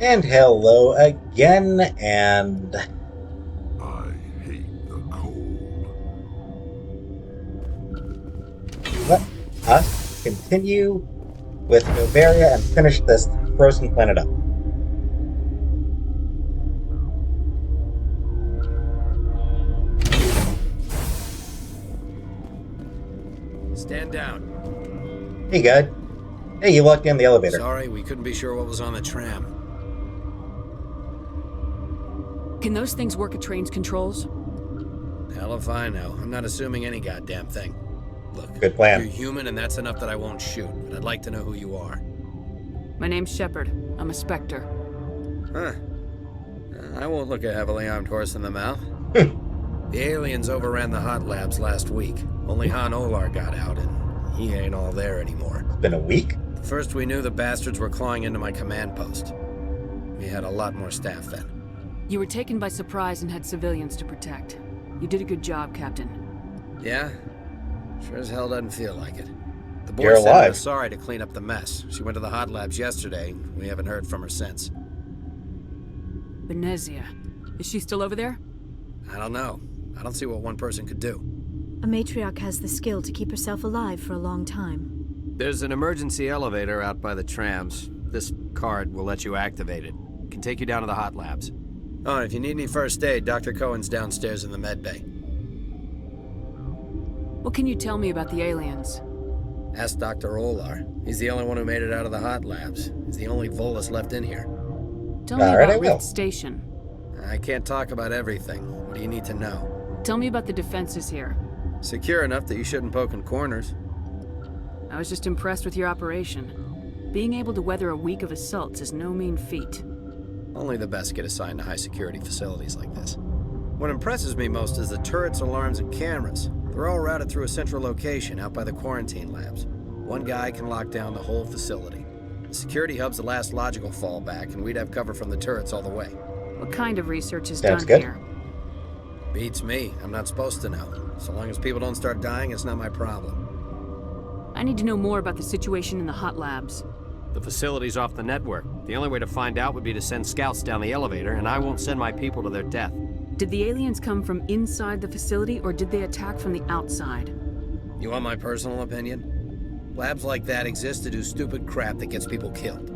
And hello again, and I hate the cold. let us continue with Noveria and finish this frozen planet up. Stand down. Hey, good. Hey, you locked in the elevator. Sorry, we couldn't be sure what was on the tram. Can those things work at train's controls? Hell if I know. I'm not assuming any goddamn thing. Look, Good you're plan. human and that's enough that I won't shoot, but I'd like to know who you are. My name's Shepard. I'm a Spectre. Huh. I won't look a heavily armed horse in the mouth. The aliens overran the hot labs last week. Only Han Olar got out, and he ain't all there anymore. It's been a week? First we knew the bastards were clawing into my command post. We had a lot more staff then. You were taken by surprise and had civilians to protect. You did a good job, Captain. Yeah? Sure as hell doesn't feel like it. The You're boy sent alive. Sorry to clean up the mess. She went to the hot labs yesterday. We haven't heard from her since. Benezia. Is she still over there? I don't know. I don't see what one person could do. A matriarch has the skill to keep herself alive for a long time. There's an emergency elevator out by the trams. This card will let you activate it. Can take you down to the hot labs. Oh, and if you need any first aid, Dr. Cohen's downstairs in the med bay. What can you tell me about the aliens? Ask Dr. Olar. He's the only one who made it out of the hot labs. He's the only Volus left in here. Tell me All right, I about will. Rift Station. I can't talk about everything. What do you need to know? Tell me about the defenses here. Secure enough that you shouldn't poke in corners. I was just impressed with your operation. Being able to weather a week of assaults is no mean feat. Only the best get assigned to high-security facilities like this. What impresses me most is the turrets, alarms, and cameras. They're all routed through a central location out by the quarantine labs. One guy can lock down the whole facility. The security hub's the last logical fallback, and we'd have cover from the turrets all the way. What kind of research is Sounds done good. here? Beats me. I'm not supposed to know. So long as people don't start dying, it's not my problem. I need to know more about the situation in the hot labs. The facility's off the network. The only way to find out would be to send scouts down the elevator, and I won't send my people to their death. Did the aliens come from inside the facility, or did they attack from the outside? You want my personal opinion? Labs like that exist to do stupid crap that gets people killed.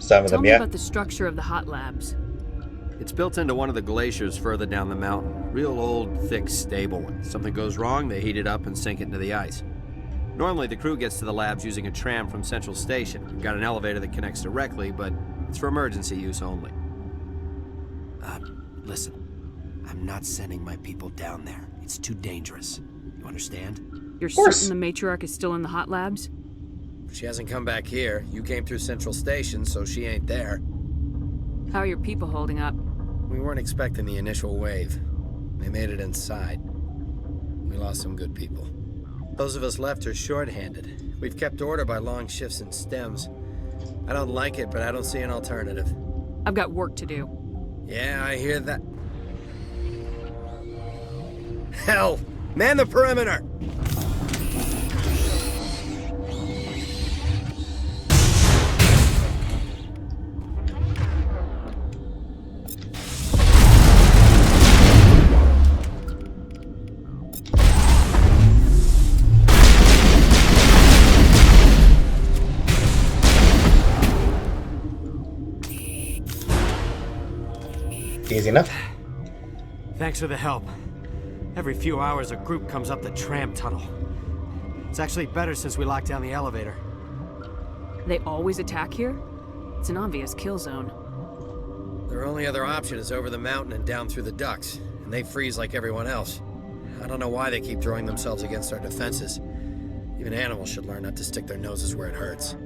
Some of Tell them, me yeah. about the structure of the hot labs. It's built into one of the glaciers further down the mountain. Real old, thick, stable one. Something goes wrong, they heat it up and sink it into the ice. Normally, the crew gets to the labs using a tram from Central Station. We've got an elevator that connects directly, but it's for emergency use only. Listen. I'm not sending my people down there. It's too dangerous. You understand? You're course. certain the matriarch is still in the hot labs? She hasn't come back here. You came through Central Station, so she ain't there. How are your people holding up? We weren't expecting the initial wave. They made it inside. We lost some good people. Those of us left are short-handed. We've kept order by long shifts and stems. I don't like it, but I don't see an alternative. I've got work to do. Yeah, I hear that. Hell! Man the perimeter! Easy enough. Thanks for the help. Every few hours, a group comes up the tram tunnel. It's actually better since we locked down the elevator. They always attack here? It's an obvious kill zone. Their only other option is over the mountain and down through the ducts, and they freeze like everyone else. I don't know why they keep throwing themselves against our defenses. Even animals should learn not to stick their noses where it hurts.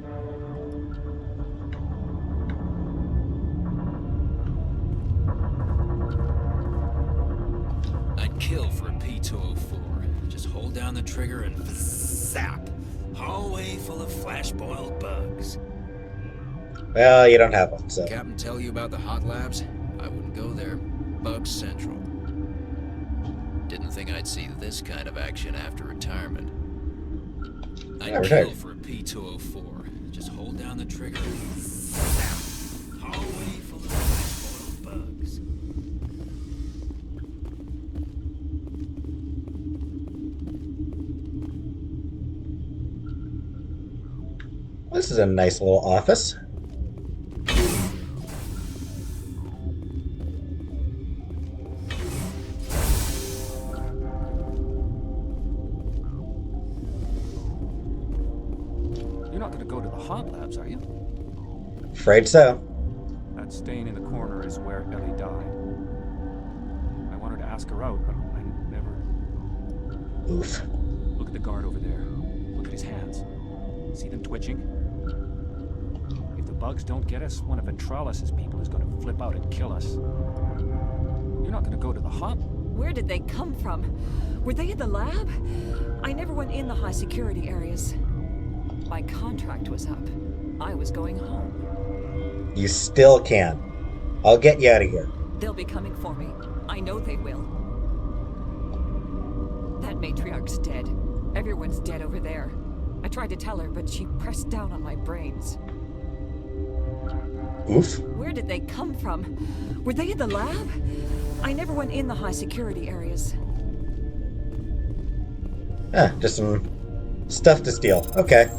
I'd kill for a P204. Just hold down the trigger and zap. Hallway full of flash-boiled bugs. Well, you don't have one, so. Captain tell you about the hot labs? I wouldn't go there. Bug Central. Didn't think I'd see this kind of action after retirement. Yeah, I'd retired. kill for a P204. Just hold down the trigger and Hallway full of high-boiled bugs. This is a nice little office. You're not gonna go to the hot labs, are you? Afraid so. That stain in the corner is where Ellie died. I wanted to ask her out, but I never... Oof. Look at the guard over there. Look at his hands. See them twitching? If the bugs don't get us, one of Ventralis' people is gonna flip out and kill us. You're not gonna go to the hot... Where did they come from? Were they in the lab? I never went in the high security areas. My contract was up. I was going home. You still can. I'll get you out of here. They'll be coming for me. I know they will. That matriarch's dead. Everyone's dead over there. I tried to tell her, but she pressed down on my brains. Oof. Where did they come from? Were they in the lab? I never went in the high security areas. Ah, just some stuff to steal. Okay.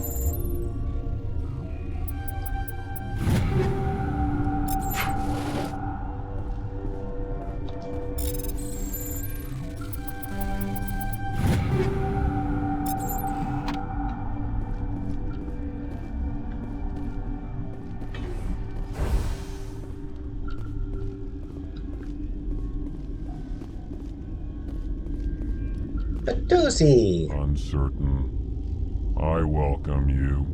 Doozy. Uncertain. I welcome you.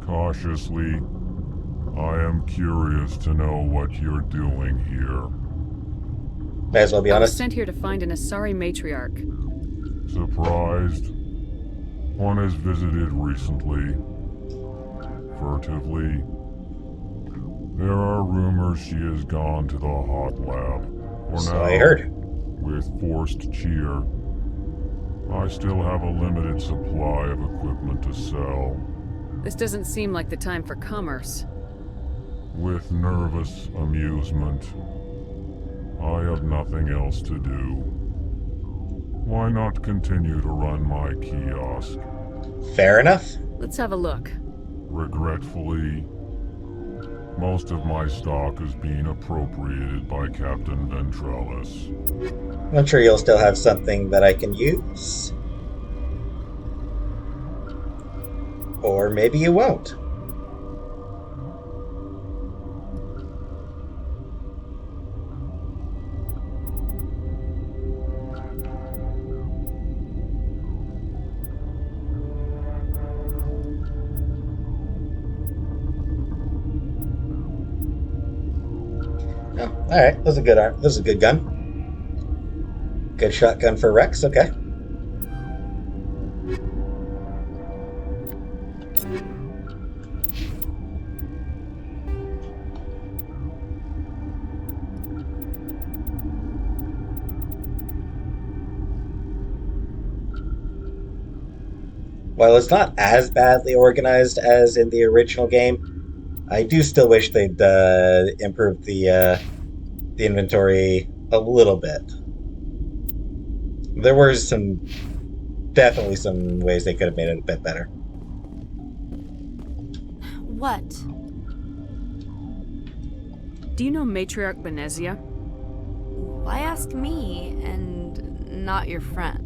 Cautiously, I am curious to know what you're doing here. May as well be I was honest. sent here to find an Asari matriarch. Surprised? One has visited recently. Furtively. There are rumors she has gone to the hot lab. For So now, I heard. with forced cheer, I still have a limited supply of equipment to sell. This doesn't seem like the time for commerce. With nervous amusement. I have nothing else to do. Why not continue to run my kiosk? Fair enough. Let's have a look. Regretfully, most of my stock is being appropriated by Captain Ventralis. I'm sure you'll still have something that I can use. Or maybe you won't. Oh, alright. That was a good arm. That was a good gun. Good shotgun for Rex, okay. While it's not as badly organized as in the original game, I do still wish they'd improved the inventory a little bit. There were definitely some ways they could have made it a bit better. What? Do you know Matriarch Benezia? Why ask me and not your friend?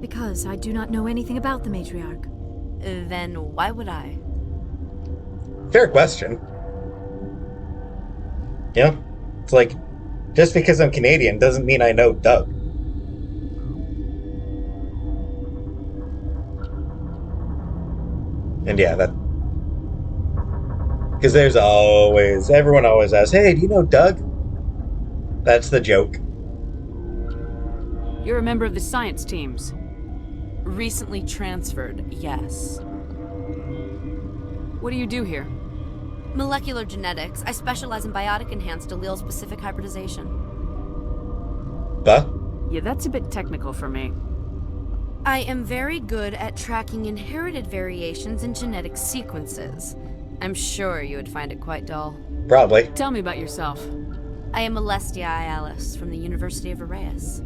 Because I do not know anything about the matriarch. Then why would I? Fair question. You know, it's like, just because I'm Canadian doesn't mean I know Doug. And yeah, that... Because everyone always asks, hey, do you know Doug? That's the joke. You're a member of the science teams. Recently transferred, yes. What do you do here? Molecular genetics. I specialize in biotic-enhanced allele-specific hybridization. But? Yeah, that's a bit technical for me. I am very good at tracking inherited variations in genetic sequences. I'm sure you would find it quite dull. Probably. Tell me about yourself. I am Alestia Alice from the University of Arraeus.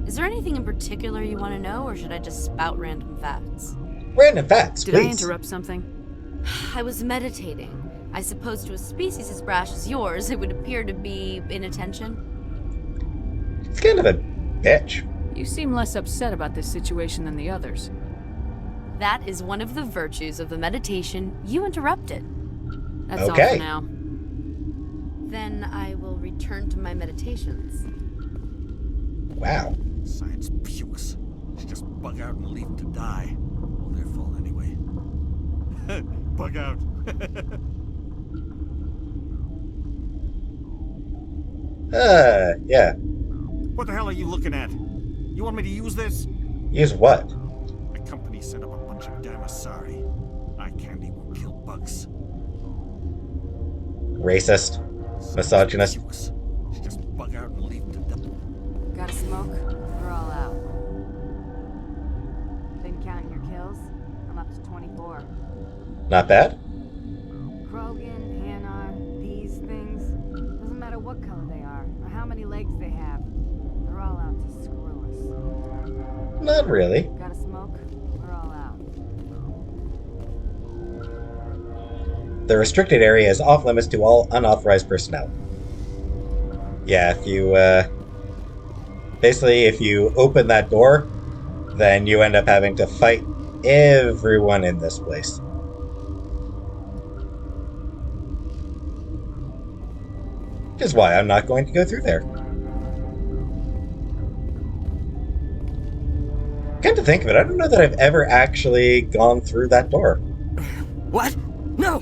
Is there anything in particular you want to know, or should I just spout random facts? Random facts, Did I please. interrupt something? I was meditating. I suppose to a species as brash as yours, it would appear to be inattention. It's kind of a bitch. You seem less upset about this situation than the others. That is one of the virtues of the meditation you interrupted. That's all Okay. for now. Then I will return to my meditations. Wow. Science pukes. Should just bug out and leave them to die. Well, their fault anyway. Bug out. Yeah. What the hell are you looking at? You want me to use this? Use what? The company sent up a bunch of damn Asari. Eye candy will kill bugs. Racist. Misogynist. Pukes. Should just bug out and leave them to die. Got a smoke? We're all out. Been counting your kills? I'm up to 24. Not bad. Krogan, Hanar, these things. Doesn't matter what color they are, or how many legs they have. They're all out to screw us. Not really. Got a smoke? We're all out. The restricted area is off limits to all unauthorized personnel. Yeah, if you, basically, if you open that door, then you end up having to fight everyone in this place. Which is why I'm not going to go through there. Come to think of it, I don't know that I've ever actually gone through that door. What? No!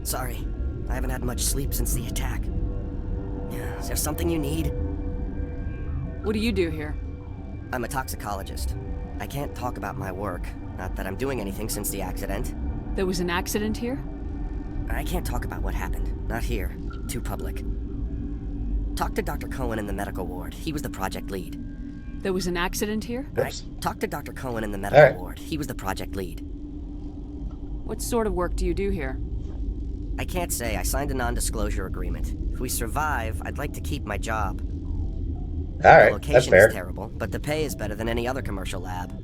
Sorry, I haven't had much sleep since the attack. Is there something you need? What do you do here? I'm a toxicologist. I can't talk about my work. Not that I'm doing anything since the accident. There was an accident here? I can't talk about what happened. Not here. Too public. Talk to Dr. Cohen in the medical ward. He was the project lead. There was an accident here? Talk to Dr. Cohen in the medical ward. He was the project lead. What sort of work do you do here? I can't say. I signed a non-disclosure agreement. If we survive, I'd like to keep my job. Alright, the location that's fair. is terrible, but the pay is better than any other commercial lab.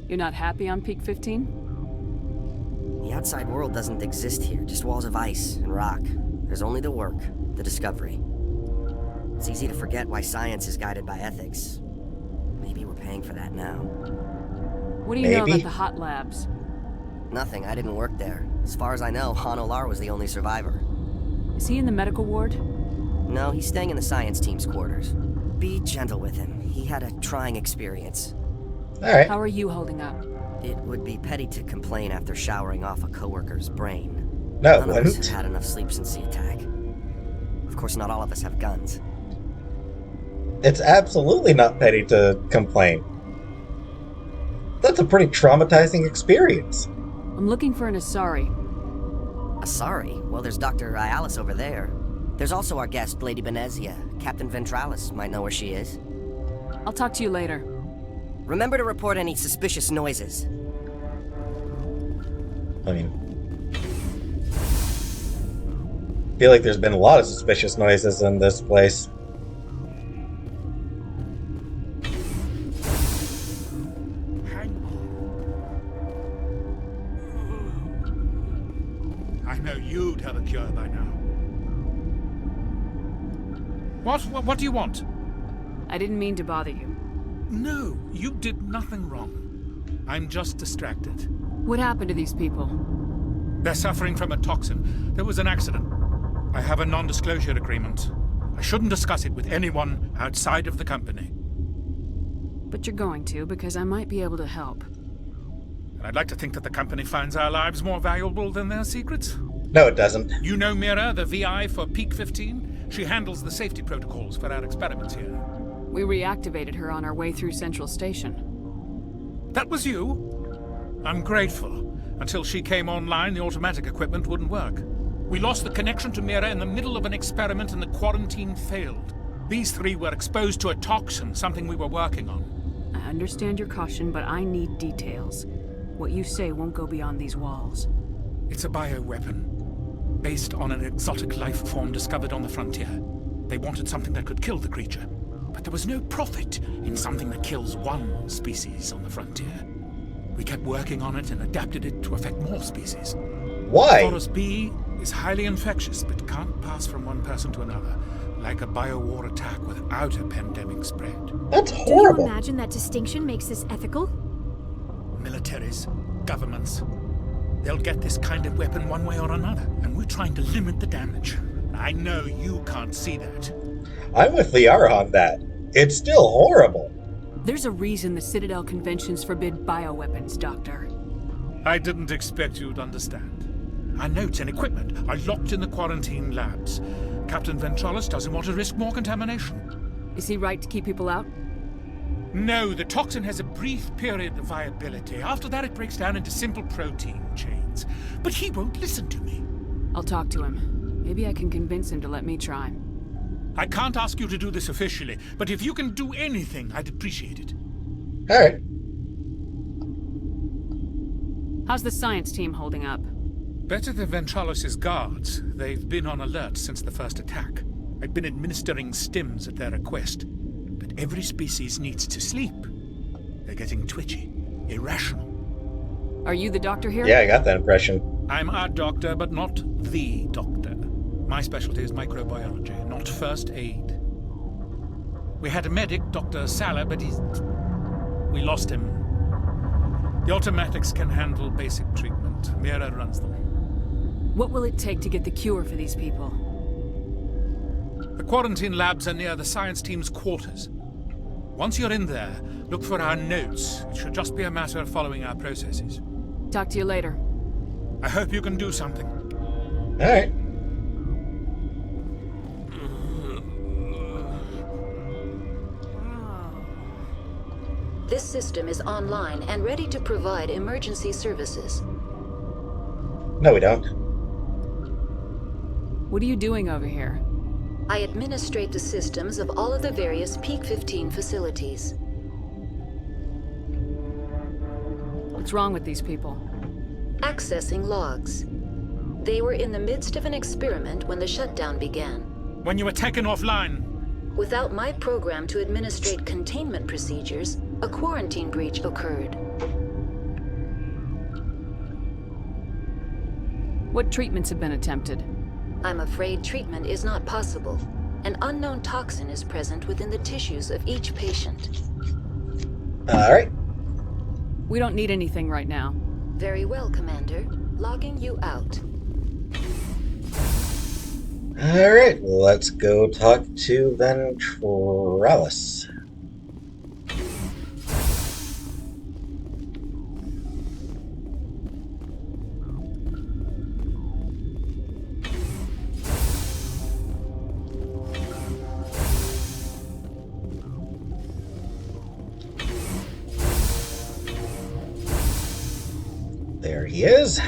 You're not happy on Peak 15? The outside world doesn't exist here, just walls of ice and rock. There's only the work, the discovery. It's easy to forget why science is guided by ethics. Maybe we're paying for that now. What do you know about the hot labs? Nothing, I didn't work there. As far as I know, Han Olar was the only survivor. Is he in the medical ward? No, he's staying in the science team's quarters. Be gentle with him. He had a trying experience. Alright. How are you holding up? It would be petty to complain after showering off a coworker's brain. No, None of us have had enough sleep since the attack. Of course, not all of us have guns. It's absolutely not petty to complain. That's a pretty traumatizing experience. I'm looking for an Asari. Asari? Well, there's Dr. Ialis over there. There's also our guest, Lady Benezia. Captain Ventralis might know where she is. I'll talk to you later. Remember to report any suspicious noises. I mean, I feel like there's been a lot of suspicious noises in this place. I know you'd have a cure by now. What do you want? I didn't mean to bother you. No, you did nothing wrong. I'm just distracted. What happened to these people? They're suffering from a toxin. There was an accident. I have a non-disclosure agreement. I shouldn't discuss it with anyone outside of the company. But you're going to, because I might be able to help. And I'd like to think that the company finds our lives more valuable than their secrets. No, it doesn't. You know Mira, the VI for Peak 15? She handles the safety protocols for our experiments here. We reactivated her on our way through Central Station. That was you? I'm grateful. Until she came online, the automatic equipment wouldn't work. We lost the connection to Mira in the middle of an experiment and the quarantine failed. These three were exposed to a toxin, something we were working on. I understand your caution, but I need details. What you say won't go beyond these walls. It's a bioweapon, based on an exotic life form discovered on the frontier. They wanted something that could kill the creature, but there was no profit in something that kills one species on the frontier. We kept working on it and adapted it to affect more species. Why? Forest B is highly infectious, but can't pass from one person to another, like a biowar attack without a pandemic spread. That's Do horrible. you imagine that distinction makes this ethical? Militaries, governments, they'll get this kind of weapon one way or another, and we're trying to limit the damage. I know you can't see that. I'm with Liara on that. It's still horrible. There's a reason the Citadel conventions forbid bioweapons, Doctor. I didn't expect you'd understand. Our notes and equipment are locked in the quarantine labs. Captain Ventralis doesn't want to risk more contamination. Is he right to keep people out? No, the toxin has a brief period of viability. After that, it breaks down into simple protein chains. But he won't listen to me. I'll talk to him. Maybe I can convince him to let me try. I can't ask you to do this officially, but if you can do anything, I'd appreciate it. All right. How's the science team holding up? Better than Ventralis' guards. They've been on alert since the first attack. I've been administering stims at their request. But every species needs to sleep. They're getting twitchy, irrational. Are you the doctor here? Yeah, I got that impression. I'm a doctor, but not the doctor. My specialty is microbiology, not first aid. We had a medic, Dr. Salah, but we lost him. The automatics can handle basic treatment. Liara runs them. What will it take to get the cure for these people? The quarantine labs are near the science team's quarters. Once you're in there, look for our notes. It should just be a matter of following our processes. Talk to you later. I hope you can do something. All right. This system is online and ready to provide emergency services. No, we don't. What are you doing over here? I administrate the systems of all of the various Peak 15 facilities. What's wrong with these people? Accessing logs. They were in the midst of an experiment when the shutdown began. When you were taken offline. Without my program to administrate containment procedures, a quarantine breach occurred. What treatments have been attempted? I'm afraid treatment is not possible. An unknown toxin is present within the tissues of each patient. All right. We don't need anything right now. Very well, Commander. Logging you out. All right, let's go talk to Ventralis. There he is.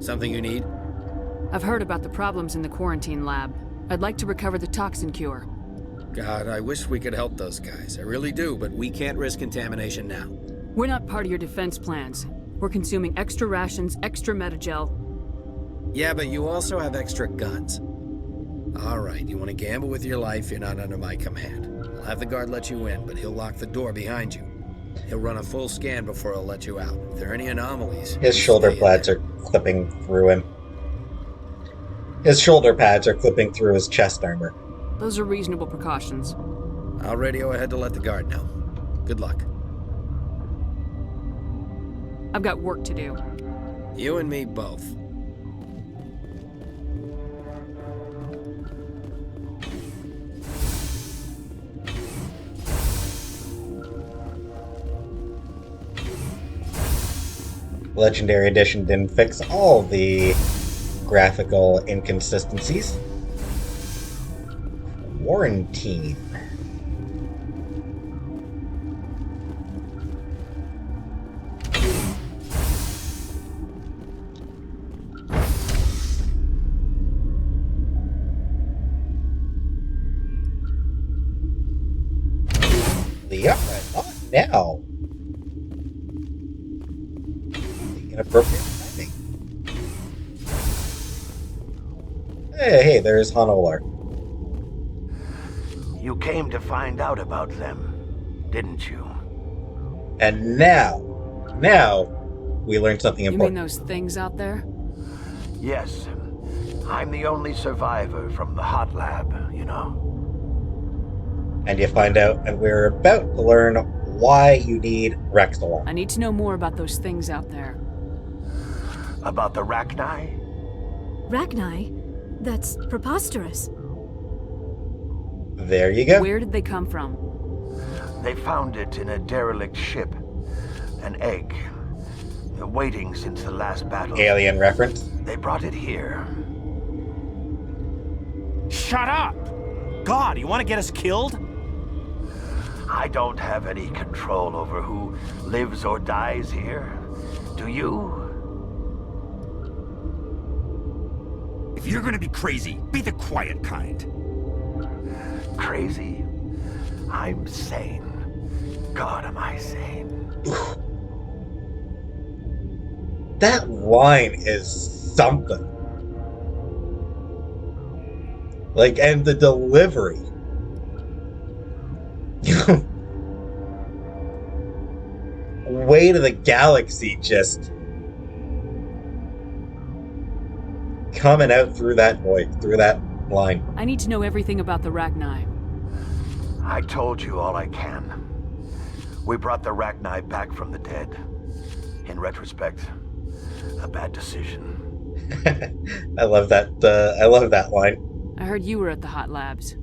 Something you need? I've heard about the problems in the quarantine lab. I'd like to recover the toxin cure. God, I wish we could help those guys. I really do, but we can't risk contamination now. We're not part of your defense plans. We're consuming extra rations, extra metagel. Yeah, but you also have extra guns. All right, you want to gamble with your life, you're not under my command. I'll have the guard let you in, but he'll lock the door behind you. He'll run a full scan before he'll let you out. If there are any anomalies... His shoulder pads are clipping through him. His shoulder pads are clipping through his chest armor. Those are reasonable precautions. I'll radio ahead to let the guard know. Good luck. I've got work to do. You and me both. Legendary Edition didn't fix all the graphical inconsistencies. Quarantine. now? The inappropriate timing. Hey, there's Hanolar. You came to find out about them, didn't you? And now, we learned something You mean important. those things out there? Yes. I'm the only survivor from the hot lab, you know. And you find out, and we're about to learn why you need Rex along. I need to know more about those things out there. About the Rachni? Rachni? That's preposterous. There you go. Where did they come from? They found it in a derelict ship. An egg. Waiting since the last battle. Alien reference. They brought it here. Shut up! God, you want to get us killed? I don't have any control over who lives or dies here. Do you? If you're gonna be crazy, be the quiet kind. Crazy? I'm sane. God, am I sane. That line is something. Like, and the delivery. Way to the galaxy just coming out through that voice, through that line. I need to know everything about the Rachni. I told you all I can. We brought the Rachni back from the dead. In retrospect, a bad decision. I love that line. I heard you were at the hot labs.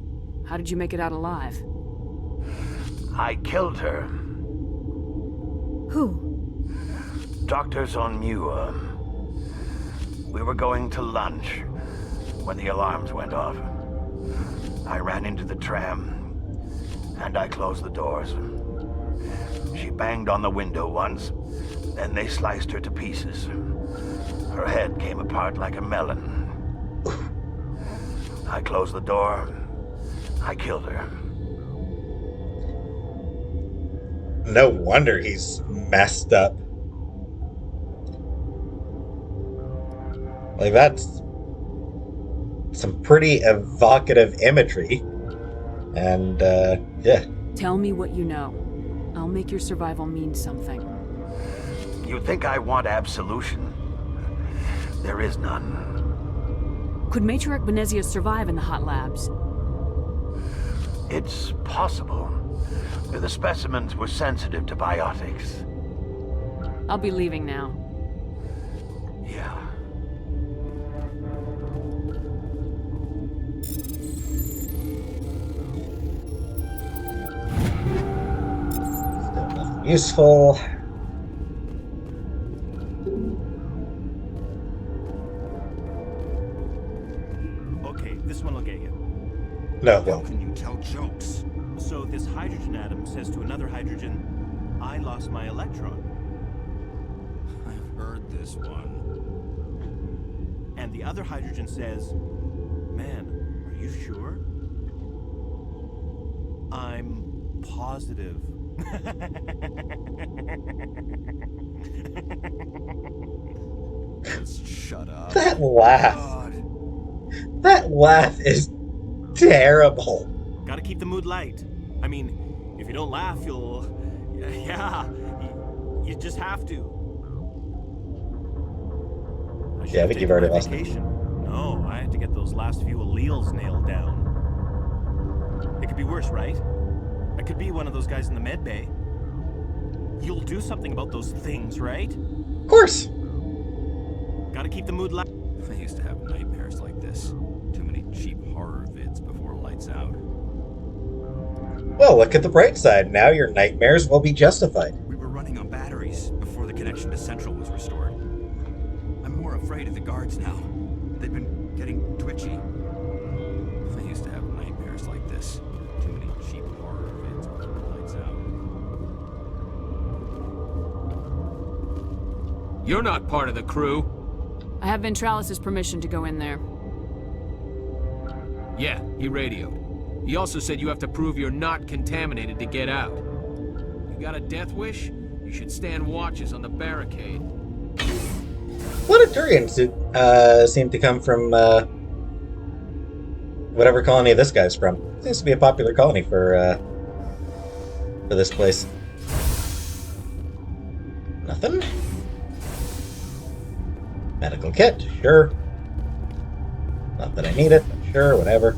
How did you make it out alive? I killed her. Who? Doctors on Muir. We were going to lunch when the alarms went off. I ran into the tram, and I closed the doors. She banged on the window once, then they sliced her to pieces. Her head came apart like a melon. I closed the door. I killed her. No wonder he's messed up. Like, that's some pretty evocative imagery. And, yeah. Tell me what you know. I'll make your survival mean something. You think I want absolution? There is none. Could Matriarch Benezia survive in the hot labs? It's possible. The specimens were sensitive to biotics. I'll be leaving now. Yeah. Still nothing useful. Okay, this one will get you. No, How can you tell jokes? So this hydrogen atom says to another hydrogen, I lost my electron. I've heard this one. And the other hydrogen says, man, are you sure? I'm positive. Just shut up. That laugh. God. That laugh is terrible. Gotta keep the mood light. I mean, if you don't laugh, you'll... Yeah, you just have to. Yeah, I think you've already lost me. No, I had to get those last few alleles nailed down. It could be worse, right? I could be one of those guys in the med bay. You'll do something about those things, right? Of course. Gotta keep the mood light. I used to have nightmares like this. Too many cheap horror vids before lights out. Well, look at the bright side. Now your nightmares will be justified. We were running on batteries before the connection to Central was restored. I'm more afraid of the guards now. They've been getting twitchy. I used to have nightmares like this. Too many cheap horror vids before lights out. You're not part of the crew. I have Ventralis's permission to go in there. Yeah, he radioed. He also said you have to prove you're not contaminated to get out. You got a death wish? You should stand watches on the barricade. Planetarians seem to come from whatever colony this guy's from. Seems to be a popular colony for this place. Nothing. Medical kit, sure. Not that I need it, but sure, whatever.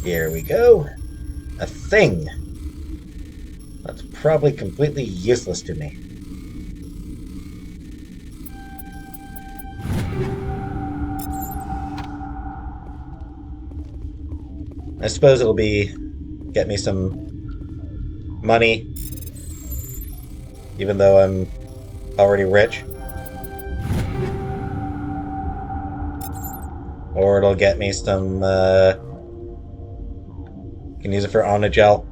Here we go. A thing. That's probably completely useless to me. I suppose it'll get me some money, even though I'm already rich. Or it'll get me some, can use it for Onagel.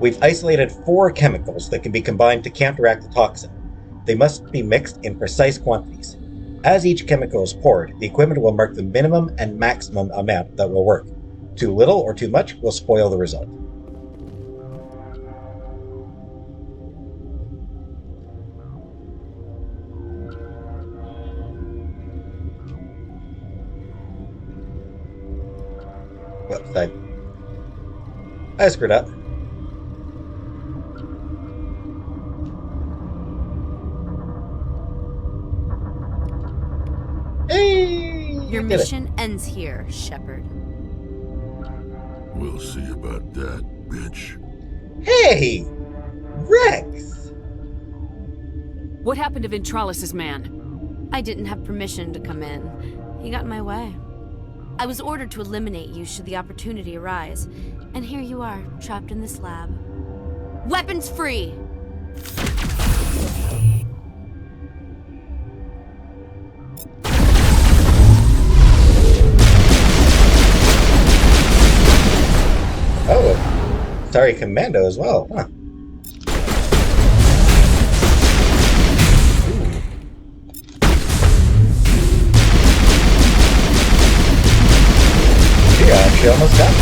We've isolated 4 chemicals that can be combined to counteract the toxin. They must be mixed in precise quantities. As each chemical is poured, the equipment will mark the minimum and maximum amount that will work. Too little or too much will spoil the result. Whoops, I screwed up. Hey! Your mission ends here, Shepard. We'll see about that, bitch. Hey! Rex! What happened to Ventralis's man? I didn't have permission to come in. He got in my way. I was ordered to eliminate you should the opportunity arise. And here you are, trapped in this lab. Weapons free! Oh, sorry, Commando as well, huh? Yeah, actually almost got me.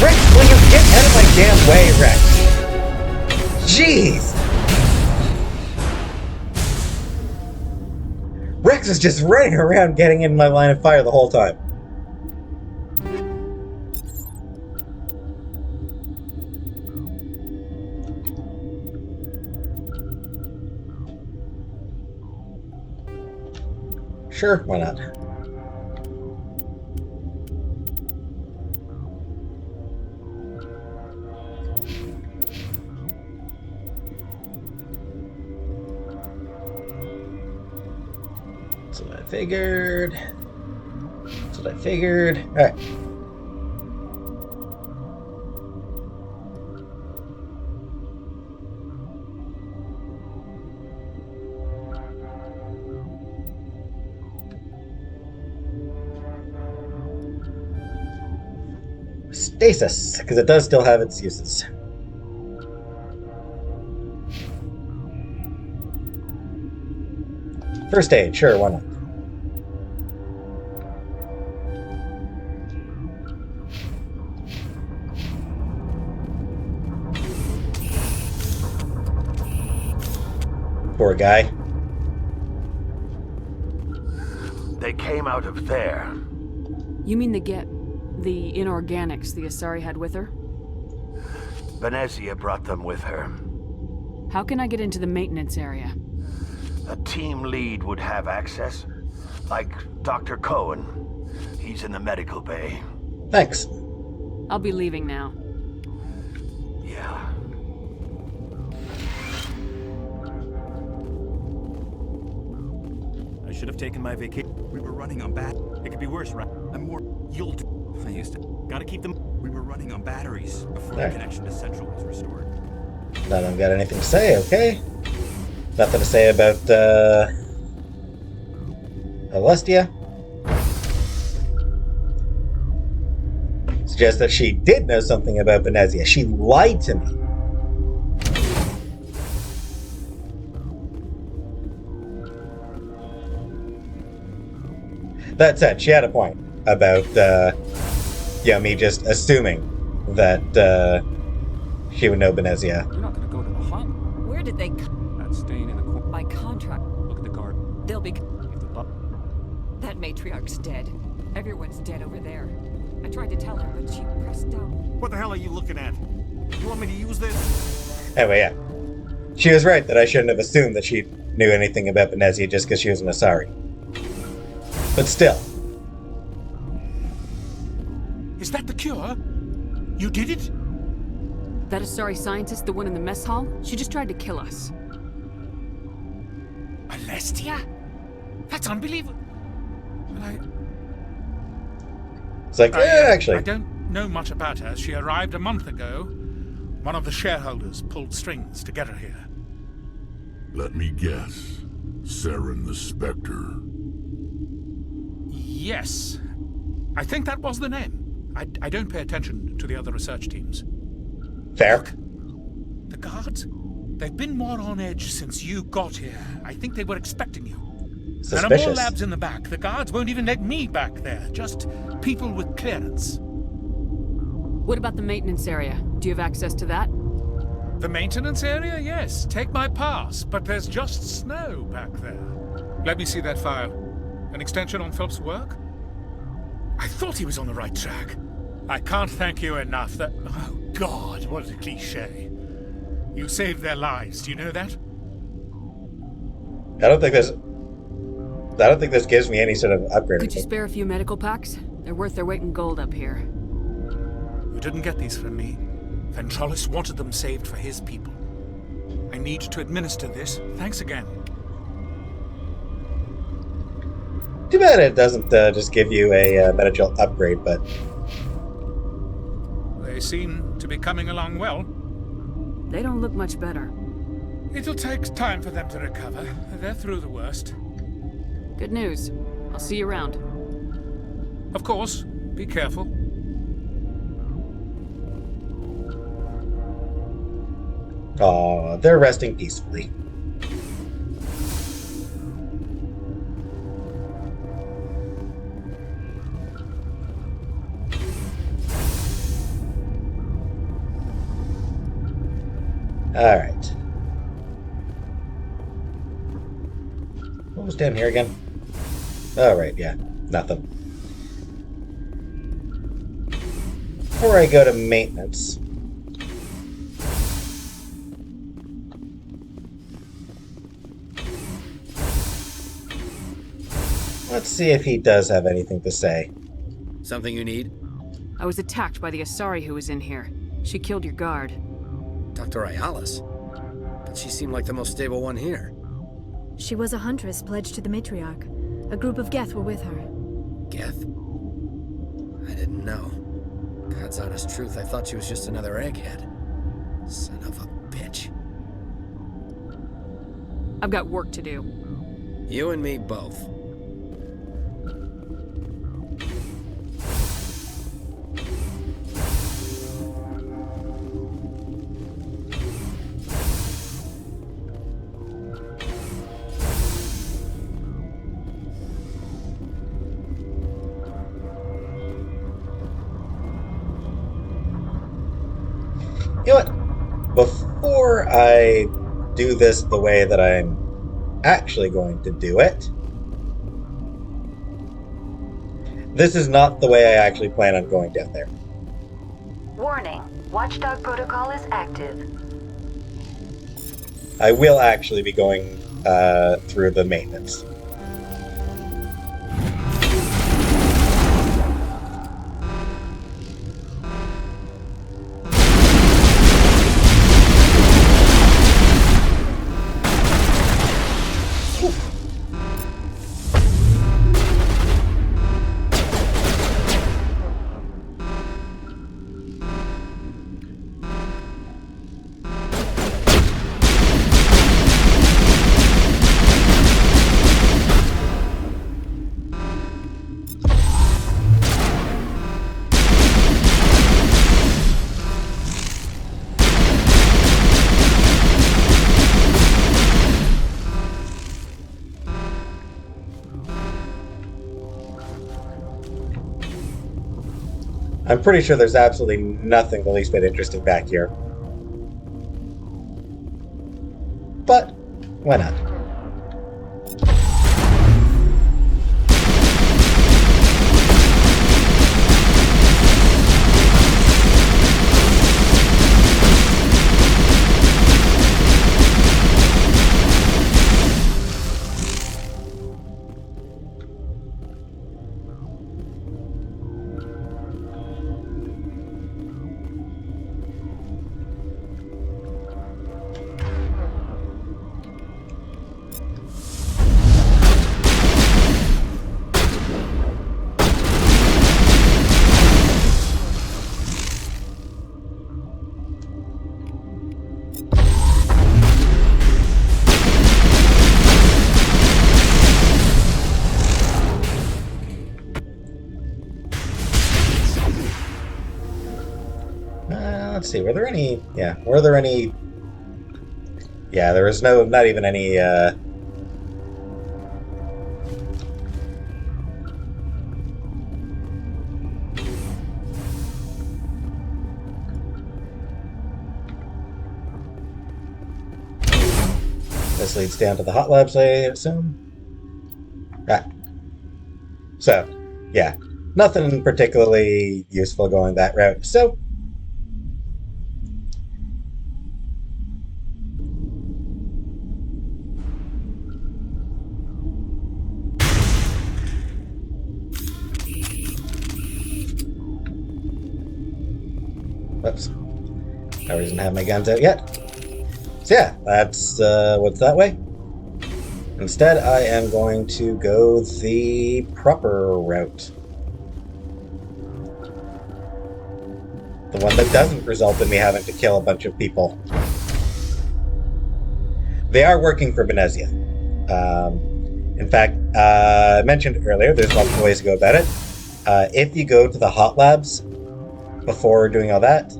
Rex, will you get out of my damn way, Rex? Jeez! Rex is just running around getting in my line of fire the whole time. Sure, why not? That's what I figured. That's what I figured. Alright. Stasis, because it does still have its uses. First aid, sure, why not? Poor guy. They came out of there. You mean the inorganics the Asari had with her? Benezia brought them with her. How can I get into the maintenance area? A team lead would have access, like Dr. Cohen. He's in the medical bay. Thanks. I'll be leaving now. Yeah. I should have taken my vacation. We were running on It could be worse, right? I'm more... You'll do... I used to... Gotta keep them... We were running on batteries before There. the connection to Central was restored. None of them got anything to say, okay? Nothing to say about, Alestia. Let's suggests that she did know something about Benezia. She lied to me. That said, she had a point about, me just assuming that she would know Benezia. You're not gonna go to the hub. Where did they... That's staying in the corner. My contract... Look at the garden. They'll be... If the That matriarch's dead. Everyone's dead over there. I tried to tell her, but she pressed down. What the hell are you looking at? You want me to use this? Anyway, yeah. She was right that I shouldn't have assumed that she knew anything about Benezia just because she was an Asari. But still. Is that the cure? You did it? That Asari scientist, the one in the mess hall? She just tried to kill us. Alestia? That's unbelievable. Well, it's like, actually. I don't know much about her. She arrived a month ago. One of the shareholders pulled strings to get her here. Let me guess. Saren the Spectre. Yes. I think that was the name. I don't pay attention to the other research teams. Fair. Look, the guards, they've been more on edge since you got here. I think they were expecting you. Suspicious. There are more labs in the back. The guards won't even let me back there. Just people with clearance. What about the maintenance area? Do you have access to that? The maintenance area? Yes. Take my pass. But there's just snow back there. Let me see that file. An extension on Phelps' work? I thought he was on the right track. I can't thank you enough. That... Oh, God, what a cliché. You saved their lives. Do you know that? I don't think this gives me any sort of upgrade. Could you spare a few medical packs? They're worth their weight in gold up here. You didn't get these from me. Ventralis wanted them saved for his people. I need to administer this. Thanks again. Too bad it doesn't just give you a medical upgrade, but... They seem to be coming along well. They don't look much better. It'll take time for them to recover. They're through the worst. Good news. I'll see you around. Of course. Be careful. Aw, they're resting peacefully. Alright. What was down here again? Oh, right, yeah. Nothing. Before I go to maintenance... let's see if he does have anything to say. Something you need? I was attacked by the Asari who was in here. She killed your guard. Dr. Ayalis? But she seemed like the most stable one here. She was a huntress pledged to the matriarch. A group of Geth were with her. Geth? I didn't know. God's honest truth, I thought she was just another egghead. Son of a bitch. I've got work to do. You and me both. You know what? Before I do this the way that I'm actually going to do it, this is not the way I actually plan on going down there. Warning. Watchdog protocol is active. I will actually be going through the maintenance. I'm pretty sure there's absolutely nothing the least bit interesting back here. But, why not? Let's see, were there any... Yeah, were there any... Yeah, there was not even any, This leads down to the hot labs, I assume? Ah. So, yeah. Nothing particularly useful going that route. So, whoops. I doesn't have my guns out yet. So yeah, that's what's that way. Instead, I am going to go the proper route. The one that doesn't result in me having to kill a bunch of people. They are working for Benezia. In fact, I mentioned earlier, there's lots of ways to go about it. If you go to the hot labs before doing all that,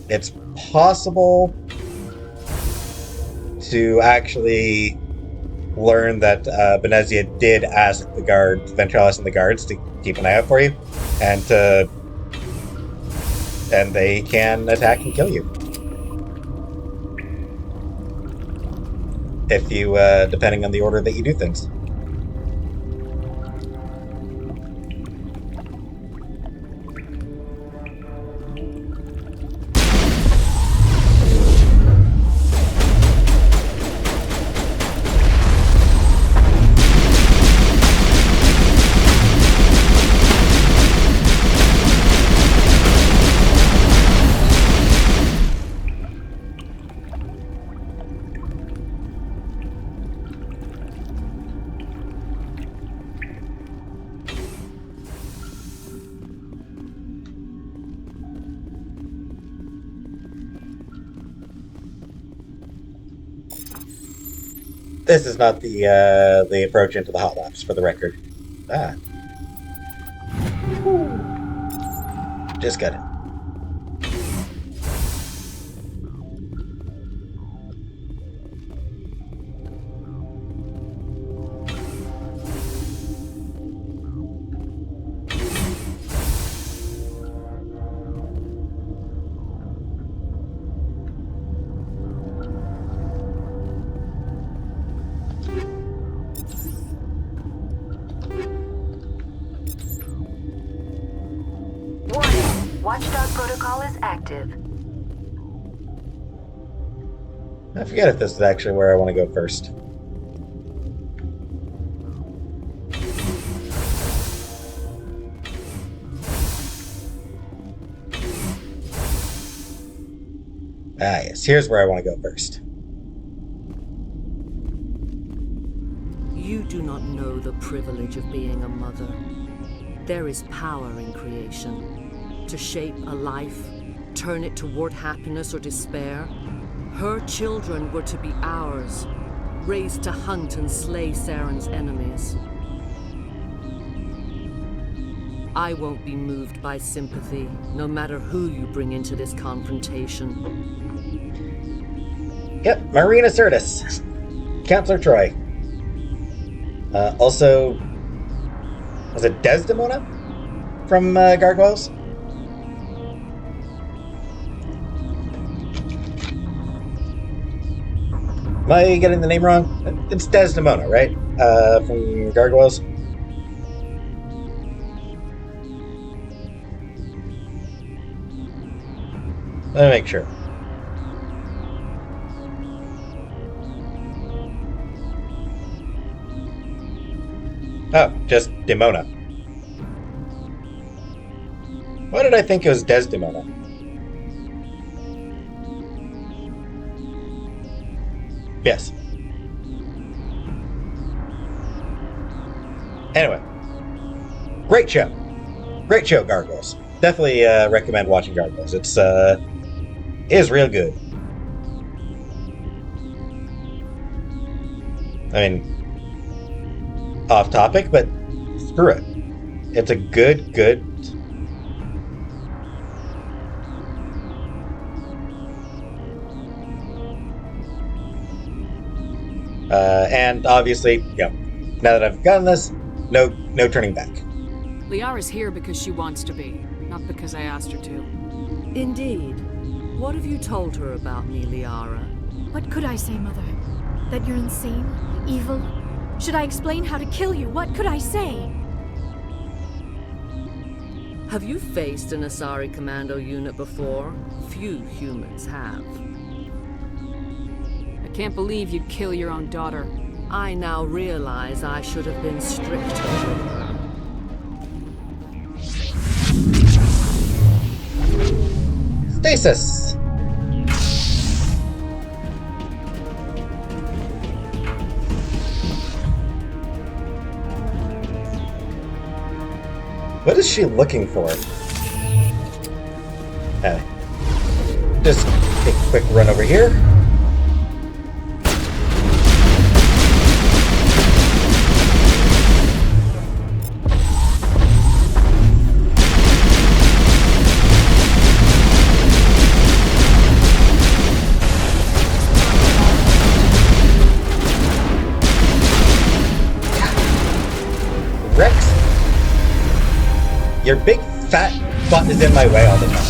it's possible to actually learn that Benezia did ask the Ventralis and the guards to keep an eye out for you, and they can attack and kill you. If you, depending on the order that you do things. This is not the approach into the hot labs, for the record. Ah. Just got it. Watchdog protocol is active. I forget if this is actually where I want to go first. Ah, yes, here's where I want to go first. You do not know the privilege of being a mother. There is power in creation. To shape a life, turn it toward happiness or despair. Her children were to be ours, raised to hunt and slay Saren's enemies. I won't be moved by sympathy, no matter who you bring into this confrontation. Yep, Marina Sirtis. Counselor Troy. Also, was it Desdemona from gargoyles? Am I getting the name wrong? It's Desdemona, right? From Gargoyles. Let me make sure. Oh, just Demona. Why did I think it was Desdemona? Yes. Anyway, great show. Great show, Gargoyles. Definitely recommend watching Gargoyles. It is real good. I mean, off topic, but screw it. It's a good. And obviously, now that I've gotten this, no turning back. Liara's here because she wants to be, not because I asked her to. Indeed. What have you told her about me, Liara? What could I say, Mother? That you're insane? Evil? Should I explain how to kill you? What could I say? Have you faced an Asari commando unit before? Few humans have. I can't believe you'd kill your own daughter. I now realize I should have been stricter with her. Stasis! What is she looking for? Just take a quick run over here. Your big fat butt is in my way all the time.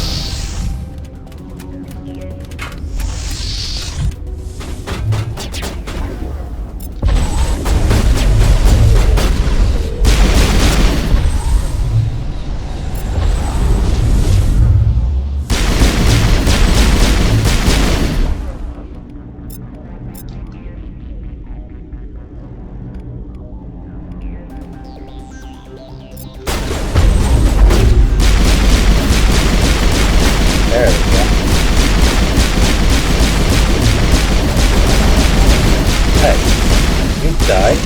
There we go. Hey, you die.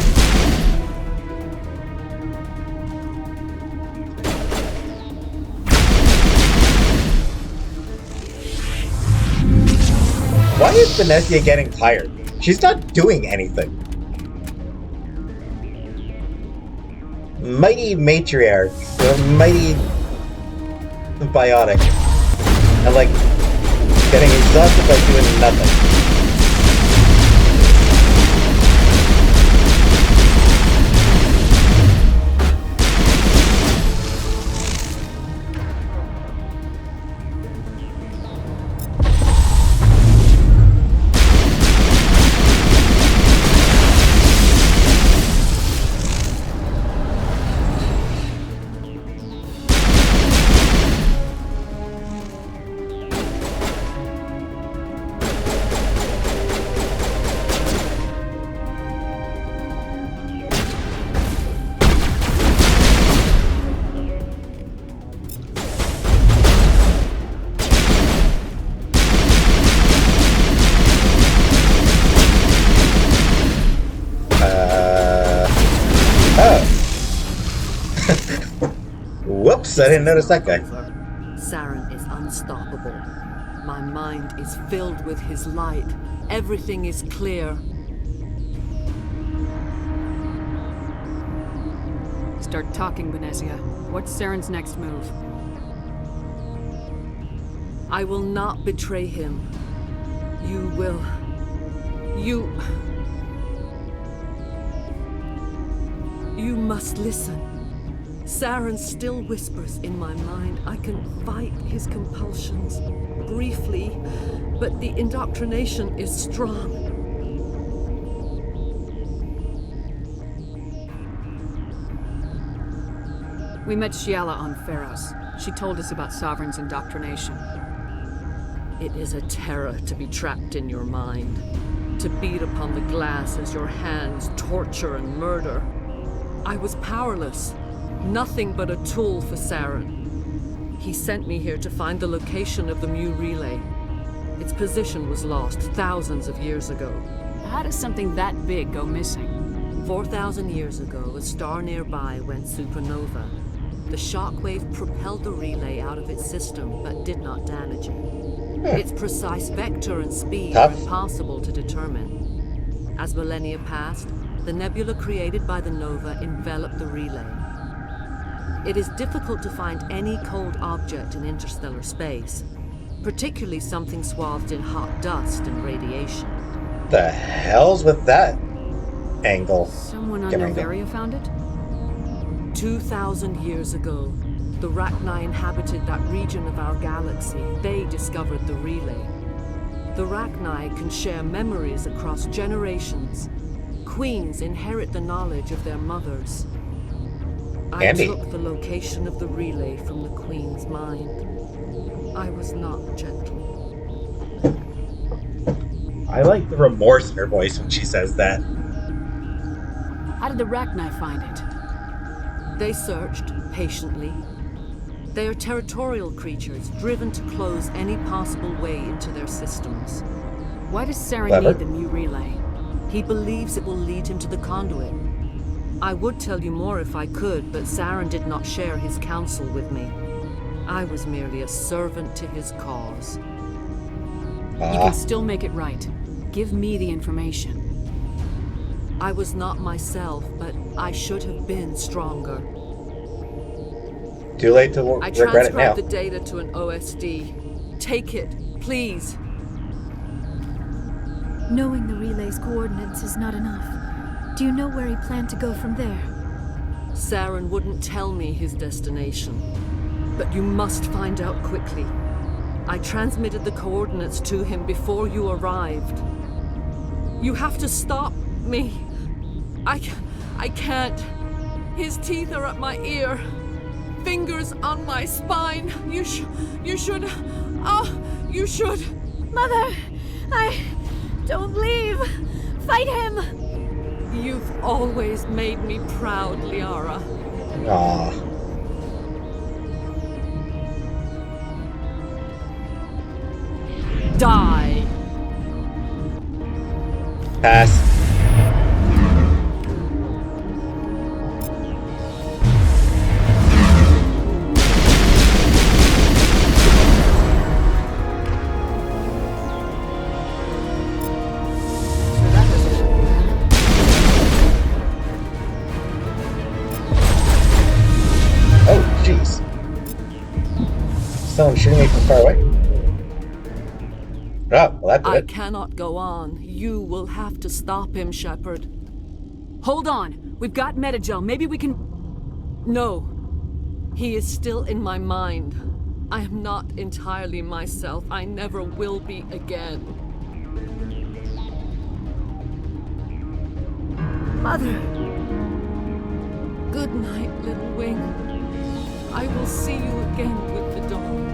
Why is Benezia getting tired? She's not doing anything. Mighty matriarch, or mighty biotic. And like, getting exhausted by doing nothing. Whoops, I didn't notice that guy. Saren is unstoppable. My mind is filled with his light. Everything is clear. Start talking, Benezia. What's Saren's next move? I will not betray him. You will... You must listen. Saren still whispers in my mind. I can fight his compulsions briefly, but the indoctrination is strong. We met Shiala on Pharos. She told us about Sovereign's indoctrination. It is a terror to be trapped in your mind, to beat upon the glass as your hands torture and murder. I was powerless, nothing but a tool for Saren. He sent me here to find the location of the Mu relay. Its position was lost thousands of years ago. How does something that big go missing? 4,000 years ago, a star nearby went supernova. The shockwave propelled the relay out of its system, but did not damage it. Its precise vector and speed are impossible to determine. As millennia passed, the nebula created by the nova enveloped the relay. It is difficult to find any cold object in interstellar space, particularly something swathed in hot dust and radiation. The hell's with that angle? Someone on Noveria found it? 2,000 years ago, the Rachni inhabited that region of our galaxy. They discovered the relay. The Rachni can share memories across generations. Queens inherit the knowledge of their mothers. I took the location of the relay from the Queen's mind. I was not gentle. I like the remorse in her voice when she says that. How did the Rachni find it? They searched patiently. They are territorial creatures, driven to close any possible way into their systems. Why does Saren need the Mu relay? He believes it will lead him to the conduit. I would tell you more if I could, but Saren did not share his counsel with me. I was merely a servant to his cause. You can still make it right. Give me the information. I was not myself, but I should have been stronger. Too late to regret it now. I transcribed the data to an OSD. Take it, please. Knowing the relay's coordinates is not enough. Do you know where he planned to go from there? Saren wouldn't tell me his destination, but you must find out quickly. I transmitted the coordinates to him before you arrived. You have to stop me. I can't. His teeth are at my ear. Fingers on my spine. You should. You should. Mother, don't leave. Fight him. You've always made me proud, Liara. Die. Pass. Someone shooting me from far away? Oh, well, that did it. I cannot go on. You will have to stop him, Shepard. Hold on. We've got Metagel. Maybe we can... No. He is still in my mind. I am not entirely myself. I never will be again. Mother. Good night, little wing. I will see you again with the dawn.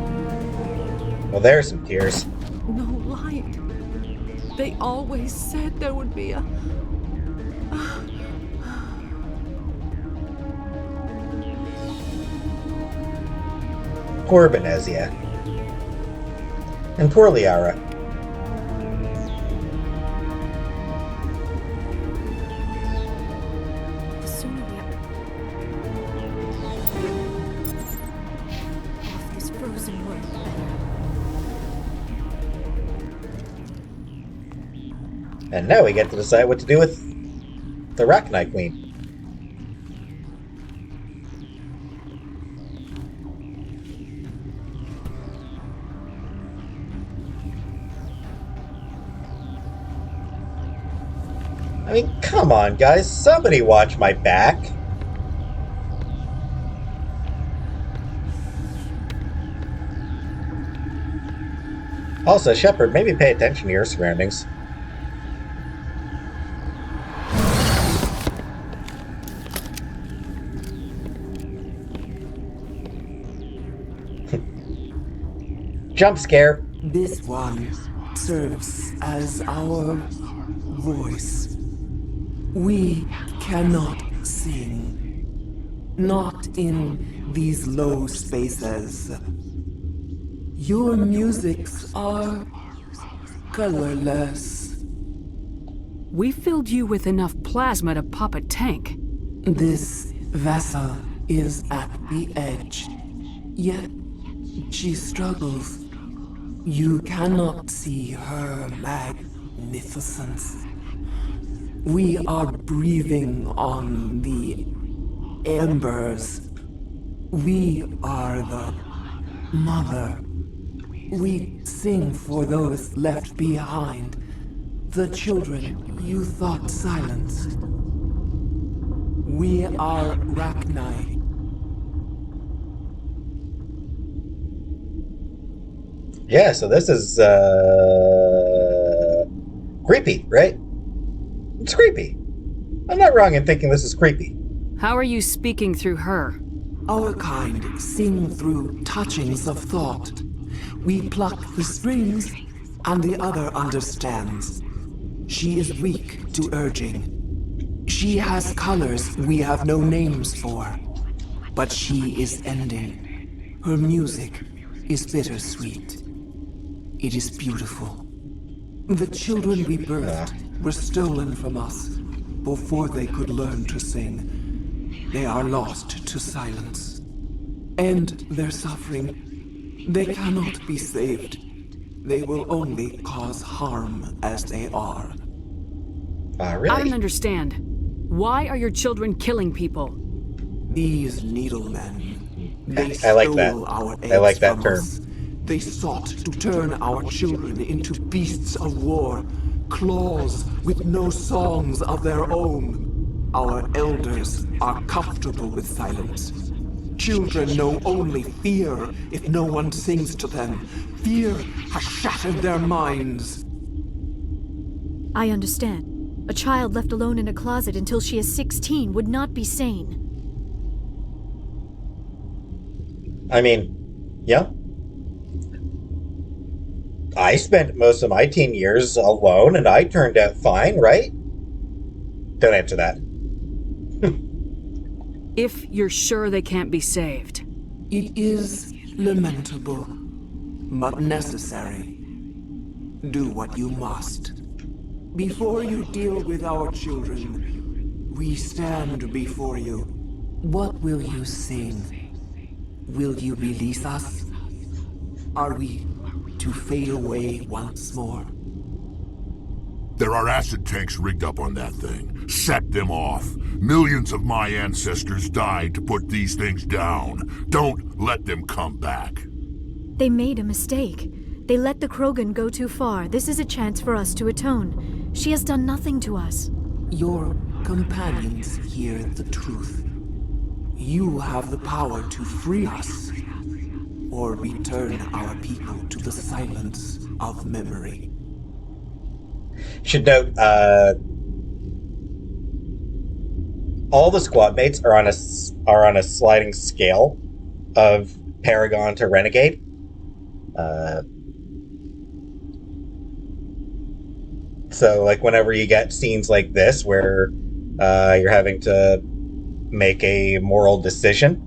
Well, there's some tears. No light. They always said there would be a... Poor Benezia. And poor Liara. The sooner we off this frozen world, the better. And now we get to decide what to do with the Rachni Queen. I mean, come on, guys. Somebody watch my back. Also, Shepard, maybe pay attention to your surroundings. Jump scare. This one serves as our voice. We cannot sing. Not in these low spaces. Your musics are colorless. We filled you with enough plasma to pop a tank. This vessel is at the edge. Yet she struggles. You cannot see her magnificence. We are breathing on the embers. We are the mother. We sing for those left behind, the children you thought silenced. We are Rachni. Yeah, so this is creepy, right? It's creepy. I'm not wrong in thinking this is creepy. How are you speaking through her? Our kind sing through touchings of thought. We pluck the strings, and the other understands. She is weak to urging. She has colors we have no names for. But she is ending. Her music is bittersweet. It is beautiful. The children we birthed were stolen from us before they could learn to sing. They are lost to silence. And their suffering, they cannot be saved. They will only cause harm as they are. Really? I don't understand. Why are your children killing people? These needlemen, they I like stole that. our eggs I like that from term. us. They sought to turn our children into beasts of war, claws with no songs of their own. Our elders are comfortable with silence. Children know only fear if no one sings to them. Fear has shattered their minds. I understand. A child left alone in a closet until she is 16 would not be sane. I mean, yeah. I spent most of my teen years alone and I turned out fine, right? Don't answer that. If you're sure they can't be saved. It is lamentable, but necessary. Do what you must. Before you deal with our children, we stand before you. What will you sing? Will you release us? Are we to fade away once more? There are acid tanks rigged up on that thing. Set them off. Millions of my ancestors died to put these things down. Don't let them come back. They made a mistake. They let the Krogan go too far. This is a chance for us to atone. She has done nothing to us. Your companions hear the truth. You have the power to free us, or return our people to the silence of memory. Should note, all the squad mates are on a sliding scale of Paragon to Renegade. So, like, whenever you get scenes like this where you're having to make a moral decision,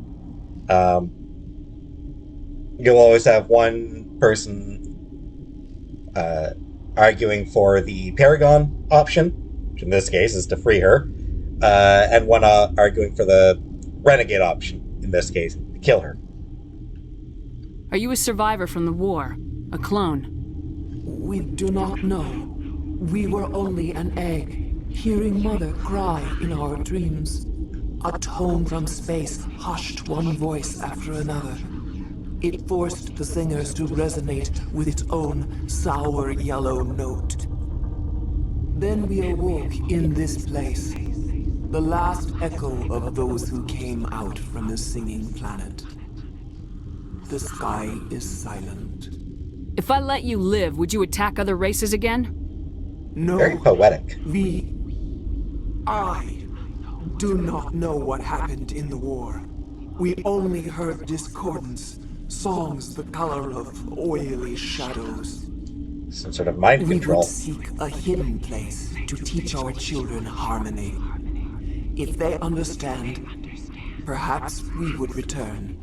you'll always have one person arguing for the Paragon option, which in this case is to free her, and one arguing for the Renegade option, in this case, to kill her. Are you a survivor from the war? A clone? We do not know. We were only an egg, hearing Mother cry in our dreams. A tone from space hushed one voice after another. It forced the singers to resonate with its own sour yellow note. Then we awoke in this place, the last echo of those who came out from the singing planet. The sky is silent. If I let you live, would you attack other races again? No. Very poetic. I do not know what happened in the war. We only heard discordance, songs the color of oily shadows. Some sort of mind We control. would seek a hidden place to teach our children harmony. If they understand, perhaps we would return.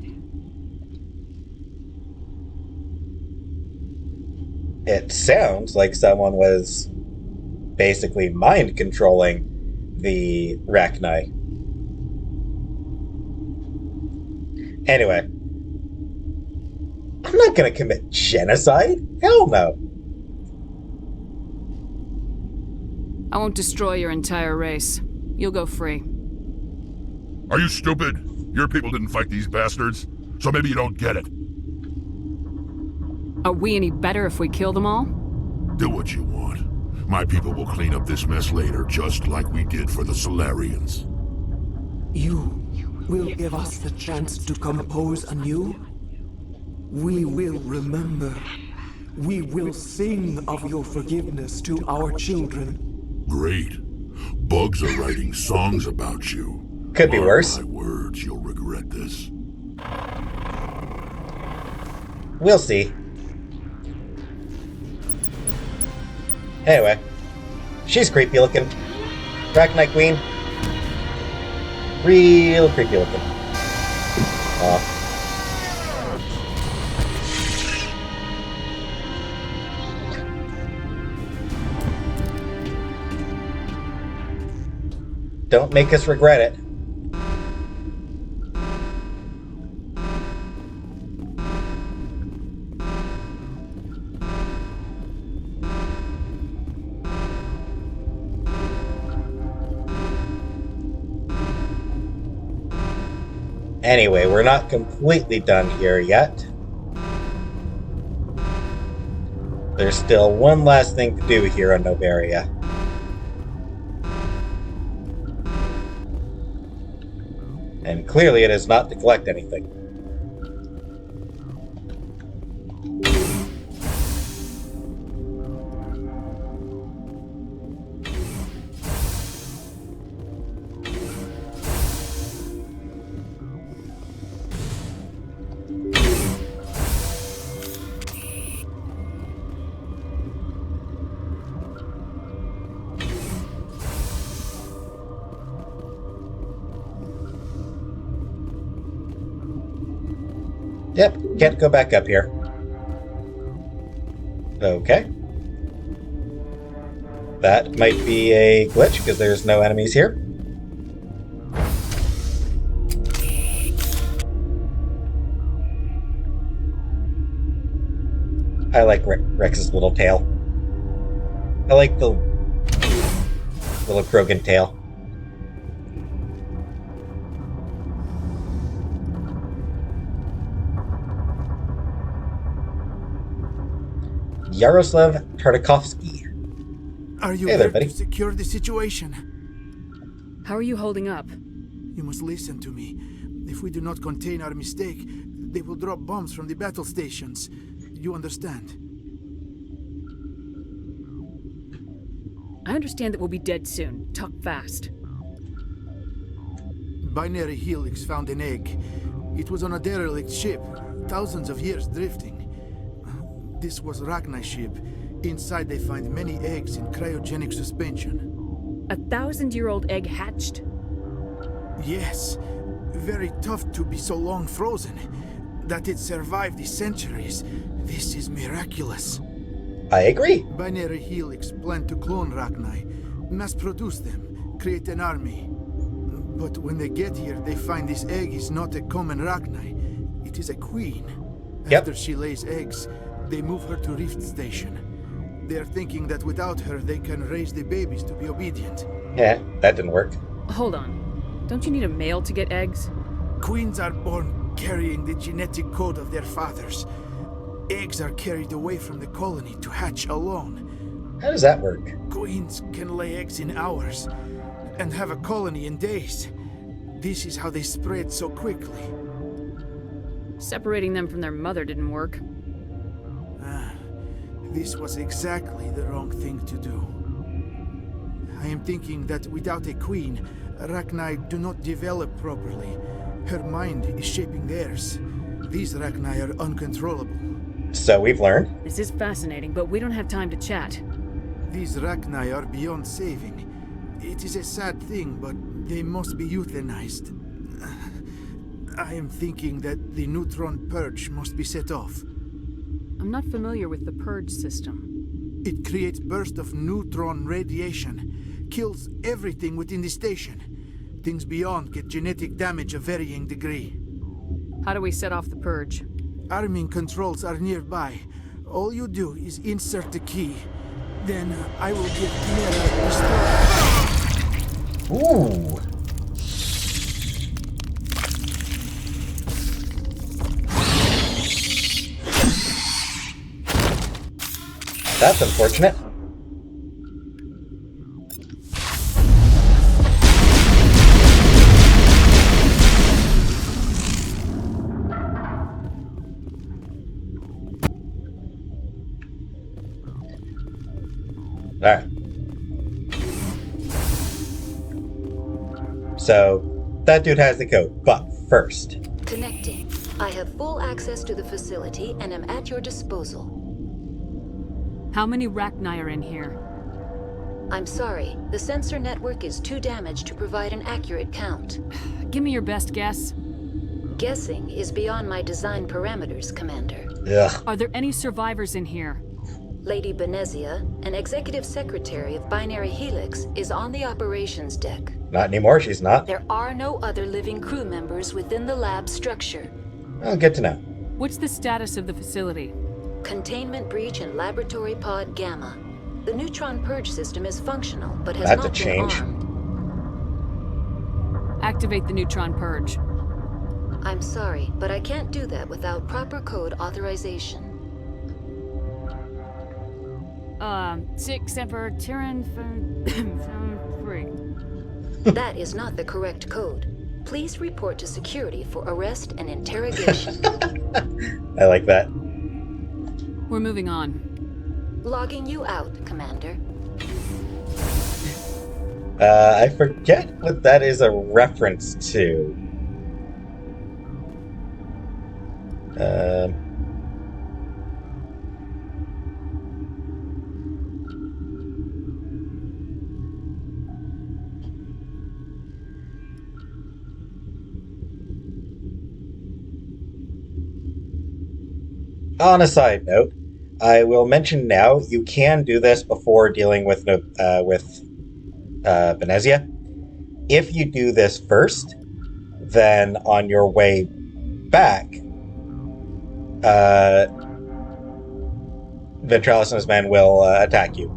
It sounds like someone was basically mind controlling the Rachni. Anyway, I'm not gonna commit genocide. Hell no. I won't destroy your entire race. You'll go free. Are you stupid? Your people didn't fight these bastards, so maybe you don't get it. Are we any better if we kill them all? Do what you want. My people will clean up this mess later, just like we did for the Solarians. You will give us the chance to compose anew? We will remember. We will sing of your forgiveness to our children. Great. Bugs are writing songs about you. Could be worse. My words, you'll regret this. We'll see. Anyway, she's creepy looking. Rachni Queen. Real creepy looking. Aw. Don't make us regret it. Anyway, we're not completely done here yet. There's still one last thing to do here on Noveria. And clearly it is not to collect anything. Yep, can't go back up here. Okay. That might be a glitch because there's no enemies here. I like Rex's little tail. I like the little Krogan tail. Yaroslav Tartakovsky. Are you Hey there, here buddy. to secure the situation? How are you holding up? You must listen to me. If we do not contain our mistake, they will drop bombs from the battle stations. You understand? I understand that we'll be dead soon. Talk fast. Binary Helix found an egg. It was on a derelict ship, thousands of years drifting. This was Rachni's ship. Inside they find many eggs in cryogenic suspension. A 1,000-year-old egg hatched? Yes. Very tough to be so long frozen. That it survived the centuries. This is miraculous. I agree. Binary Helix planned to clone Rachni, mass produce them, create an army. But when they get here, they find this egg is not a common Rachni. It is a queen. Yep. After she lays eggs, they move her to Rift Station. They are thinking that without her, they can raise the babies to be obedient. Yeah, that didn't work. Hold on. Don't you need a male to get eggs? Queens are born carrying the genetic code of their fathers. Eggs are carried away from the colony to hatch alone. How does that work? Queens can lay eggs in hours and have a colony in days. This is how they spread so quickly. Separating them from their mother didn't work. This was exactly the wrong thing to do. I am thinking that without a queen, Rachni do not develop properly. Her mind is shaping theirs. These Rachni are uncontrollable. So we've learned. This is fascinating, but we don't have time to chat. These Rachni are beyond saving. It is a sad thing, but they must be euthanized. I am thinking that the neutron purge must be set off. I'm not familiar with the purge system. It creates bursts of neutron radiation, kills everything within the station. Things beyond get genetic damage of varying degree. How do we set off the purge? Arming controls are nearby. All you do is insert the key. Then I will give Liara the Ooh. That's unfortunate. Alright. So, that dude has the code, but first... Connecting. I have full access to the facility and am at your disposal. How many Rachni are in here? I'm sorry, the sensor network is too damaged to provide an accurate count. Give me your best guess. Guessing is beyond my design parameters, Commander. Ugh. Are there any survivors in here? Lady Benezia, an executive secretary of Binary Helix, is on the operations deck. Not anymore, she's not. There are no other living crew members within the lab structure. Well, good to know. What's the status of the facility? Containment breach in Laboratory Pod Gamma. The neutron purge system is functional, but has That's not a change. been armed. Activate the neutron purge. I'm sorry, but I can't do that without proper code authorization. 6 Emperor Tyrann 3. That is not the correct code. Please report to security for arrest and interrogation. I like that. We're moving on. Logging you out, Commander. I forget what that is a reference to. On a side note, I will mention now you can do this before dealing with Benezia. If you do this first, then on your way back, Ventralis and his men will attack you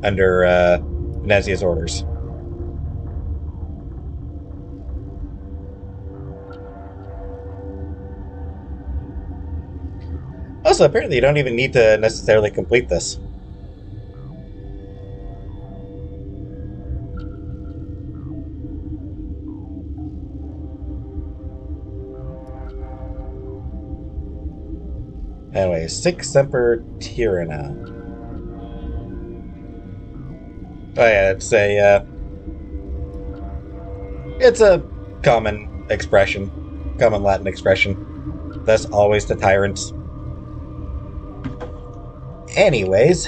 under Benezia's orders. Also, apparently you don't even need to necessarily complete this. Anyway, 6 Semper Tyranna. Oh yeah, it's a common expression, common Latin expression. Thus, always to tyrants. Anyways,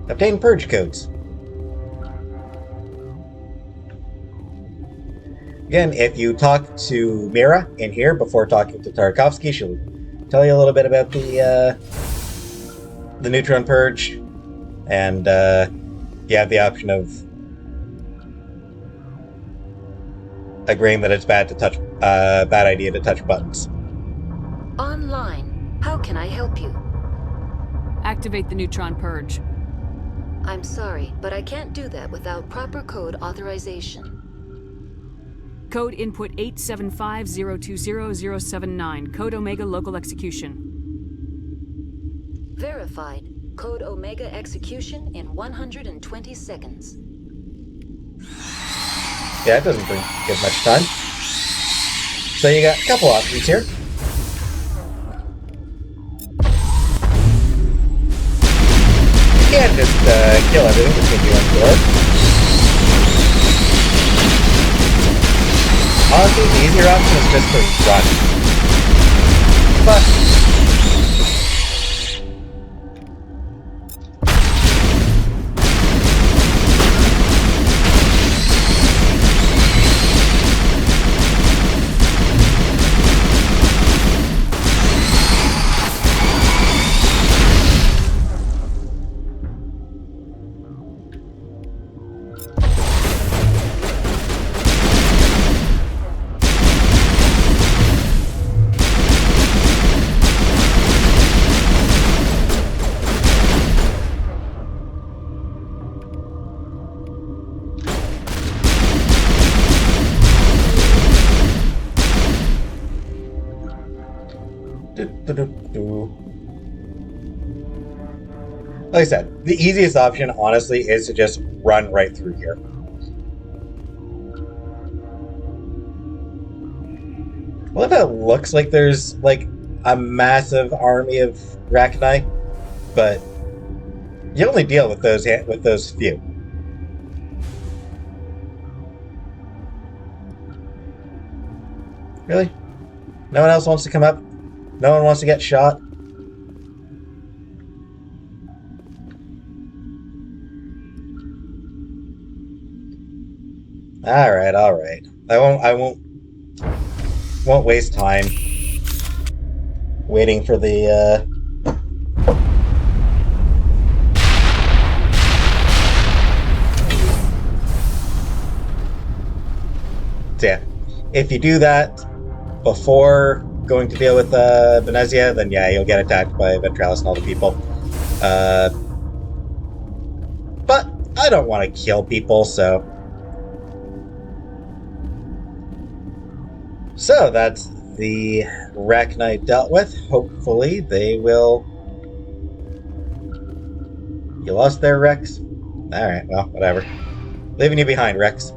obtain purge codes. Again, if you talk to Mira in here before talking to Tarkovsky, she'll tell you a little bit about the neutron purge, and you have the option of agreeing that it's bad idea to touch buttons. Online. How can I help you? Activate the neutron purge. I'm sorry, but I can't do that without proper code authorization. Code input 875020079. Code Omega local execution. Verified. Code Omega execution in 120 seconds. Yeah, it doesn't give much time. So you got a couple options here. can't just kill everything between you and Thor. Honestly, the easier option is just to run. But like I said, the easiest option, honestly, is to just run right through here. Well, if it looks like there's, like, a massive army of Rachni, but you only deal with those few. Really? No one else wants to come up? No one wants to get shot? Alright, alright. I won't waste time waiting for the, So yeah, if you do that before going to deal with Benezia, then yeah, you'll get attacked by Ventralis and all the people. But I don't want to kill people, so... So that's the Rachni dealt with. Hopefully they will... You lost there, Rex? Alright, well, whatever. Leaving you behind, Rex.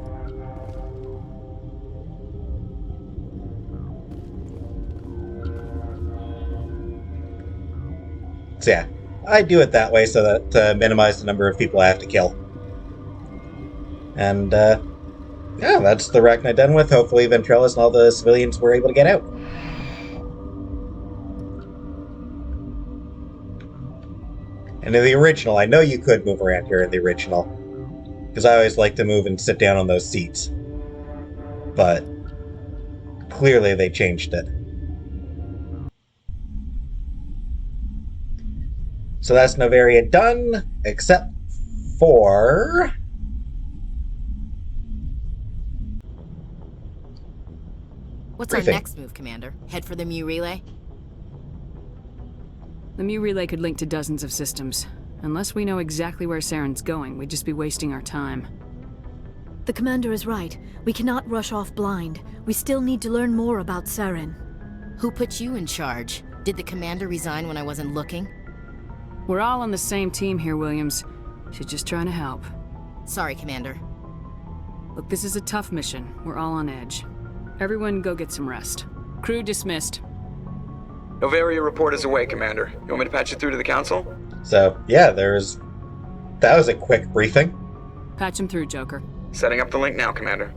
So yeah, I do it that way so that to minimize the number of people I have to kill. And yeah, that's the Rachni done with. Hopefully Ventralis and all the civilians were able to get out. And in the original, I know you could move around here in the original, because I always like to move and sit down on those seats. But clearly they changed it. So that's Noveria done, except for... What's briefing. our next move, Commander? Head for the Mu relay? The Mu relay could link to dozens of systems. Unless we know exactly where Saren's going, we'd just be wasting our time. The Commander is right. We cannot rush off blind. We still need to learn more about Saren. Who put you in charge? Did the Commander resign when I wasn't looking? We're all on the same team here, Williams. She's just trying to help. Sorry, Commander. Look, this is a tough mission. We're all on edge. Everyone go get some rest. Crew dismissed. Noveria report is away, Commander. You want me to patch it through to the Council? So, yeah, that was a quick briefing. Patch him through, Joker. Setting up the link now, Commander.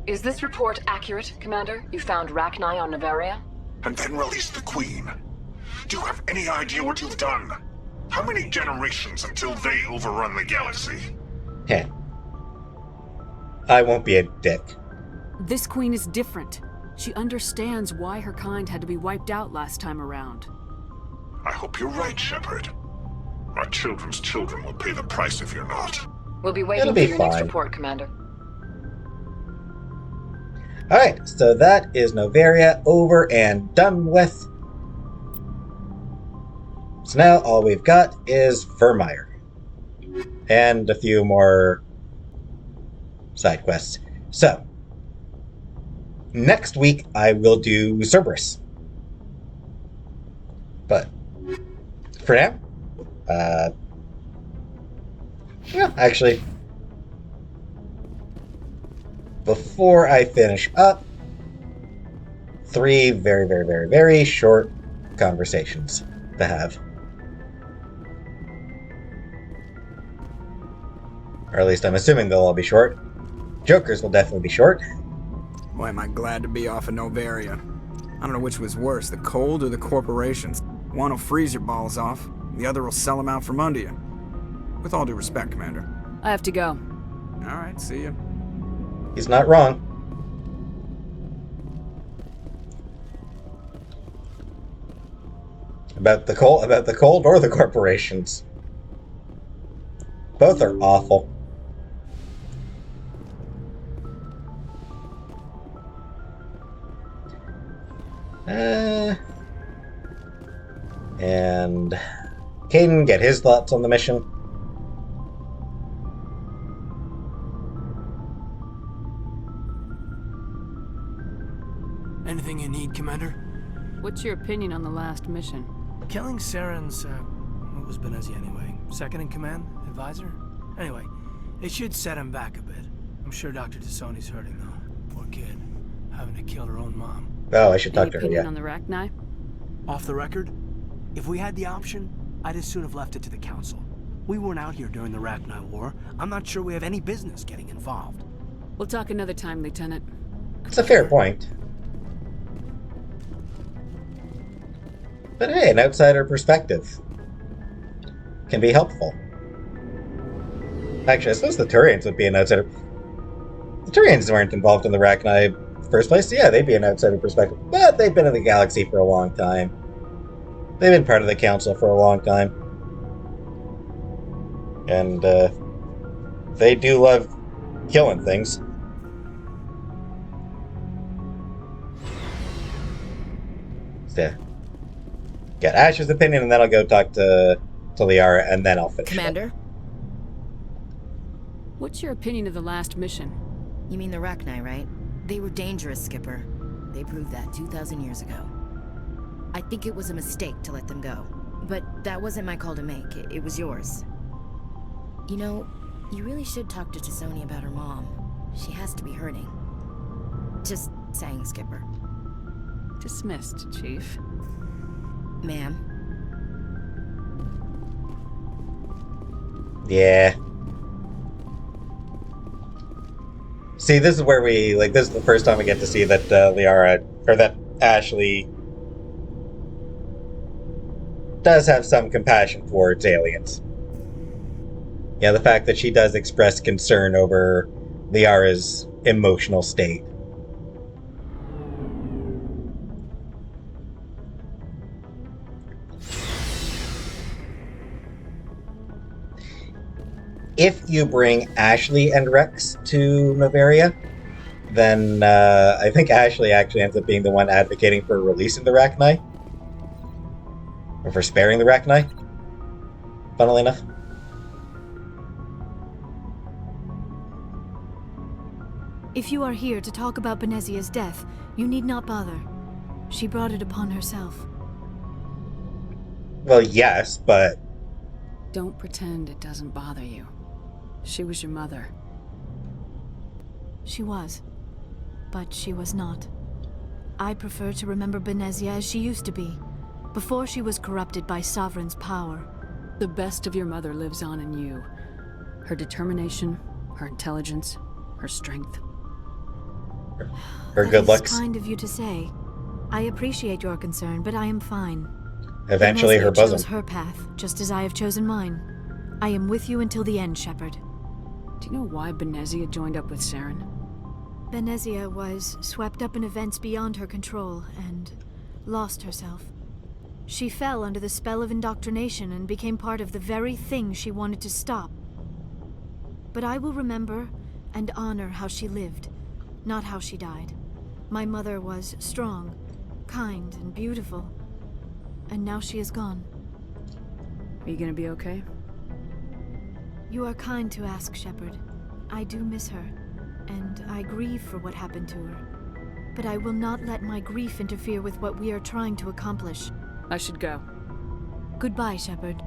Is this report accurate, Commander? You found Rachni on Noveria? And then release the Queen. Do you have any idea what you've done? How many generations until they overrun the galaxy? Heh. I won't be a dick. This queen is different. She understands why her kind had to be wiped out last time around. I hope you're right, Shepard. Our children's children will pay the price if you're not. We'll be waiting for your next report, Commander. Alright, so that is Noveria over and done with. So now all we've got is Vermeer. And a few more side quests. So, next week I will do Cerberus. But, for now, yeah, actually, before I finish up, 3 very, very, very, very short conversations to have. Or at least I'm assuming they'll all be short. Joker's will definitely be short. Boy, am I glad to be off of Noveria. I don't know which was worse, the cold or the corporations. One will freeze your balls off, the other will sell them out from under you. With all due respect, Commander. I have to go. Alright, see ya. He's not wrong. About the cold or the corporations. Both are awful. And Caden, get his thoughts on the mission. Anything you need, Commander? What's your opinion on the last mission? Killing Saren's, what was Benezia anyway? Second in command? Advisor? Anyway, it should set him back a bit. I'm sure Dr. Tassoni's hurting, though. Poor kid. Having to kill her own mom. Oh, I should talk Any to her, opinion yeah. on the Rachni? Off the record, if we had the option, I'd as soon have left it to the Council. We weren't out here during the Rachni War. I'm not sure we have any business getting involved. We'll talk another time, Lieutenant. It's a fair point. But hey, an outsider perspective can be helpful. Actually, I suppose the Turians would be an outsider. The Turians weren't involved in the Rachni in the first place, so yeah, they'd be an outsider perspective. But they've been in the galaxy for a long time. They've been part of the Council for a long time. And, they do love killing things. So, get Ash's opinion, and then I'll go talk to Liara, and then I'll finish. Commander? What's your opinion of the last mission? You mean the Rachni, right? They were dangerous, Skipper. They proved that 2,000 years ago. I think it was a mistake to let them go. But that wasn't my call to make. It was yours. You know, you really should talk to Tassoni about her mom. She has to be hurting. Just saying, Skipper. Dismissed, Chief. Ma'am. Yeah. See, this is where we, like, this is the first time we get to see that Liara, or that Ashley does have some compassion towards aliens. Yeah, the fact that she does express concern over Liara's emotional state. If you bring Ashley and Rex to Noveria, then I think Ashley actually ends up being the one advocating for releasing the Rachni. Or for sparing the Rachni, funnily enough. If you are here to talk about Benezia's death, you need not bother. She brought it upon herself. Well, yes, but... Don't pretend it doesn't bother you. She was your mother. She was. But she was not. I prefer to remember Benezia as she used to be, before she was corrupted by Sovereign's power. The best of your mother lives on in you. Her determination, her intelligence, her strength. Her good looks. That's kind of you to say. I appreciate your concern, but I am fine. Eventually her bosom. Chose her path, just as I have chosen mine. I am with you until the end, Shepard. Do you know why Benezia joined up with Saren? Benezia was swept up in events beyond her control and lost herself. She fell under the spell of indoctrination and became part of the very thing she wanted to stop. But I will remember and honor how she lived, not how she died. My mother was strong, kind, and beautiful. And now she is gone. Are you gonna be okay? You are kind to ask, Shepard. I do miss her, and I grieve for what happened to her. But I will not let my grief interfere with what we are trying to accomplish. I should go. Goodbye, Shepard.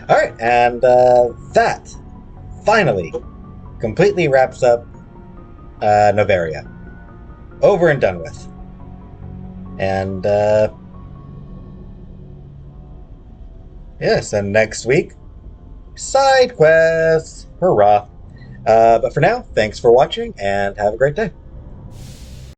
Alright, and that finally completely wraps up Noveria. Over and done with. And Yes, and next week, side quests. Hurrah. But for now, thanks for watching, and have a great day.